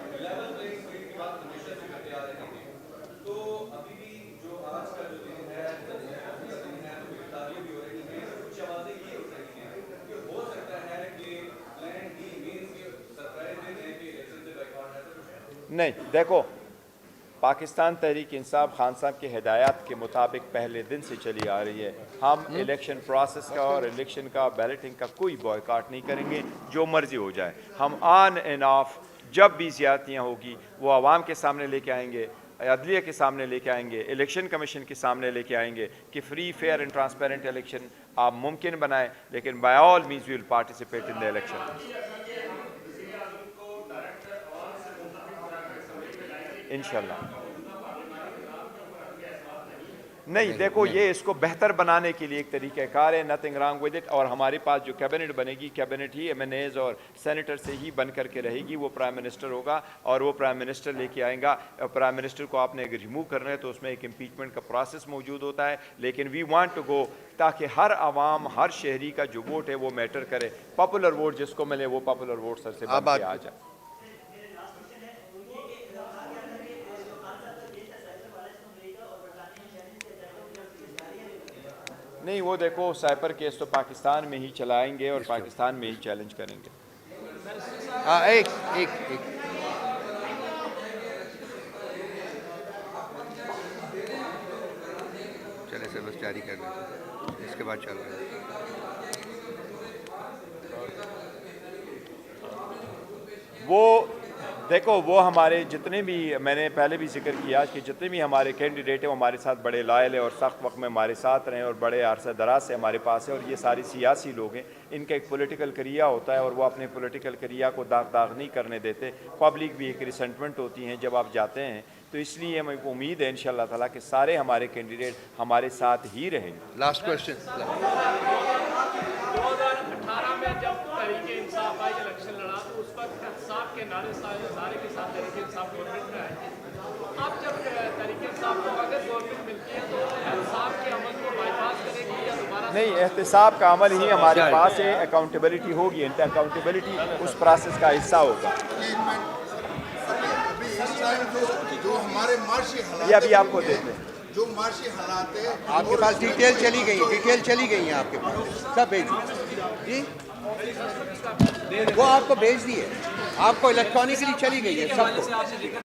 Speaker 1: نہیں دیکھو, پاکستان تحریک انصاف خان صاحب کی ہدایات کے مطابق پہلے دن سے چلی آ رہی ہے. ہم الیکشن پروسیس کا اور الیکشن کا بیلٹنگ کا کوئی بوائکاٹ نہیں کریں گے, جو مرضی ہو جائے. ہم آن اینڈ آف جب بھی زیادتیاں ہوگی وہ عوام کے سامنے لے کے آئیں گے, عدلیہ کے سامنے لے کے آئیں گے, الیکشن کمیشن کے سامنے لے کے آئیں گے کہ free fair and transparent election آپ ممکن بنائیں, لیکن by all means we will participate in the election انشاءاللہ. نہیں دیکھو, یہ اس کو بہتر بنانے کے لیے ایک طریقہ کار ہے, نتھنگ رانگ ود اٹ. اور ہمارے پاس جو کیبنٹ بنے گی, کیبنٹ ہی MNAs اور سینیٹر سے ہی بن کر کے رہے گی. وہ پرائم منسٹر ہوگا اور وہ پرائم منسٹر لے کے آئیں گا. پرائم منسٹر کو آپ نے اگر ریموو کرنا ہے تو اس میں ایک امپیچمنٹ کا پروسیس موجود ہوتا ہے, لیکن وی وانٹ ٹو گو تاکہ ہر عوام, ہر شہری کا جو ووٹ ہے وہ میٹر کرے. پاپولر ووٹ جس کو ملے وہ پاپولر ووٹ سر سے بن کے آ جائے. نہیں وہ دیکھو, سائپر کیس تو پاکستان میں ہی چلائیں گے اور پاکستان میں ہی چیلنج کریں گے.
Speaker 2: ایک چلے سر بس جاری کر دیں, اس کے بعد چل رہے ہیں.
Speaker 1: وہ دیکھو, وہ ہمارے جتنے بھی, میں نے پہلے بھی ذکر کیا کہ جتنے بھی ہمارے کینڈیڈیٹ ہیں وہ ہمارے ساتھ بڑے لائل ہیں اور سخت وقت میں ہمارے ساتھ رہے اور بڑے عرصہ دراز سے ہمارے پاس ہیں. اور یہ ساری سیاسی لوگ ہیں, ان کا ایک پولیٹیکل کریا ہوتا ہے اور وہ اپنے پولیٹیکل کریا کو داغ نہیں کرنے دیتے. پبلک بھی ایک ریسنٹمنٹ ہوتی ہیں جب آپ جاتے ہیں, تو اس لیے ہمیں امید ہے انشاءاللہ تعالیٰ کہ سارے ہمارے کینڈیڈیٹ ہمارے ساتھ ہی رہیں گے.
Speaker 2: Last question.
Speaker 6: 2018 میں جب تحریک انصاف آئی الیکشن لڑا تو اس وقت احتساب کے نعرے سارے کے ساتھ تحریک انصاف گورنمنٹ میں آئے. اب جب تحریک انصاف کو اگر گورنمنٹ ملتی ہے تو احتساب کے عمل کو بائی پاس کرے گی یا دوبارہ؟
Speaker 1: نہیں, احتساب کا عمل ہی ہمارے پاس ہے. اکاؤنٹیبلٹی ہوگی, اکاؤنٹیبلٹی اس پروسیس کا حصہ ہوگا.
Speaker 4: جو ہمارے معاشی حالات,
Speaker 1: یہ ابھی آپ کو دیتے ہیں
Speaker 4: جو معاشی حالات ہے,
Speaker 2: آپ کے پاس ڈیٹیل چلی گئی ہیں آپ کے پاس سب بھیج جی, وہ آپ کو بھیج دیے, آپ کو الیکٹرانکلی چلی گئی ہے سب کو.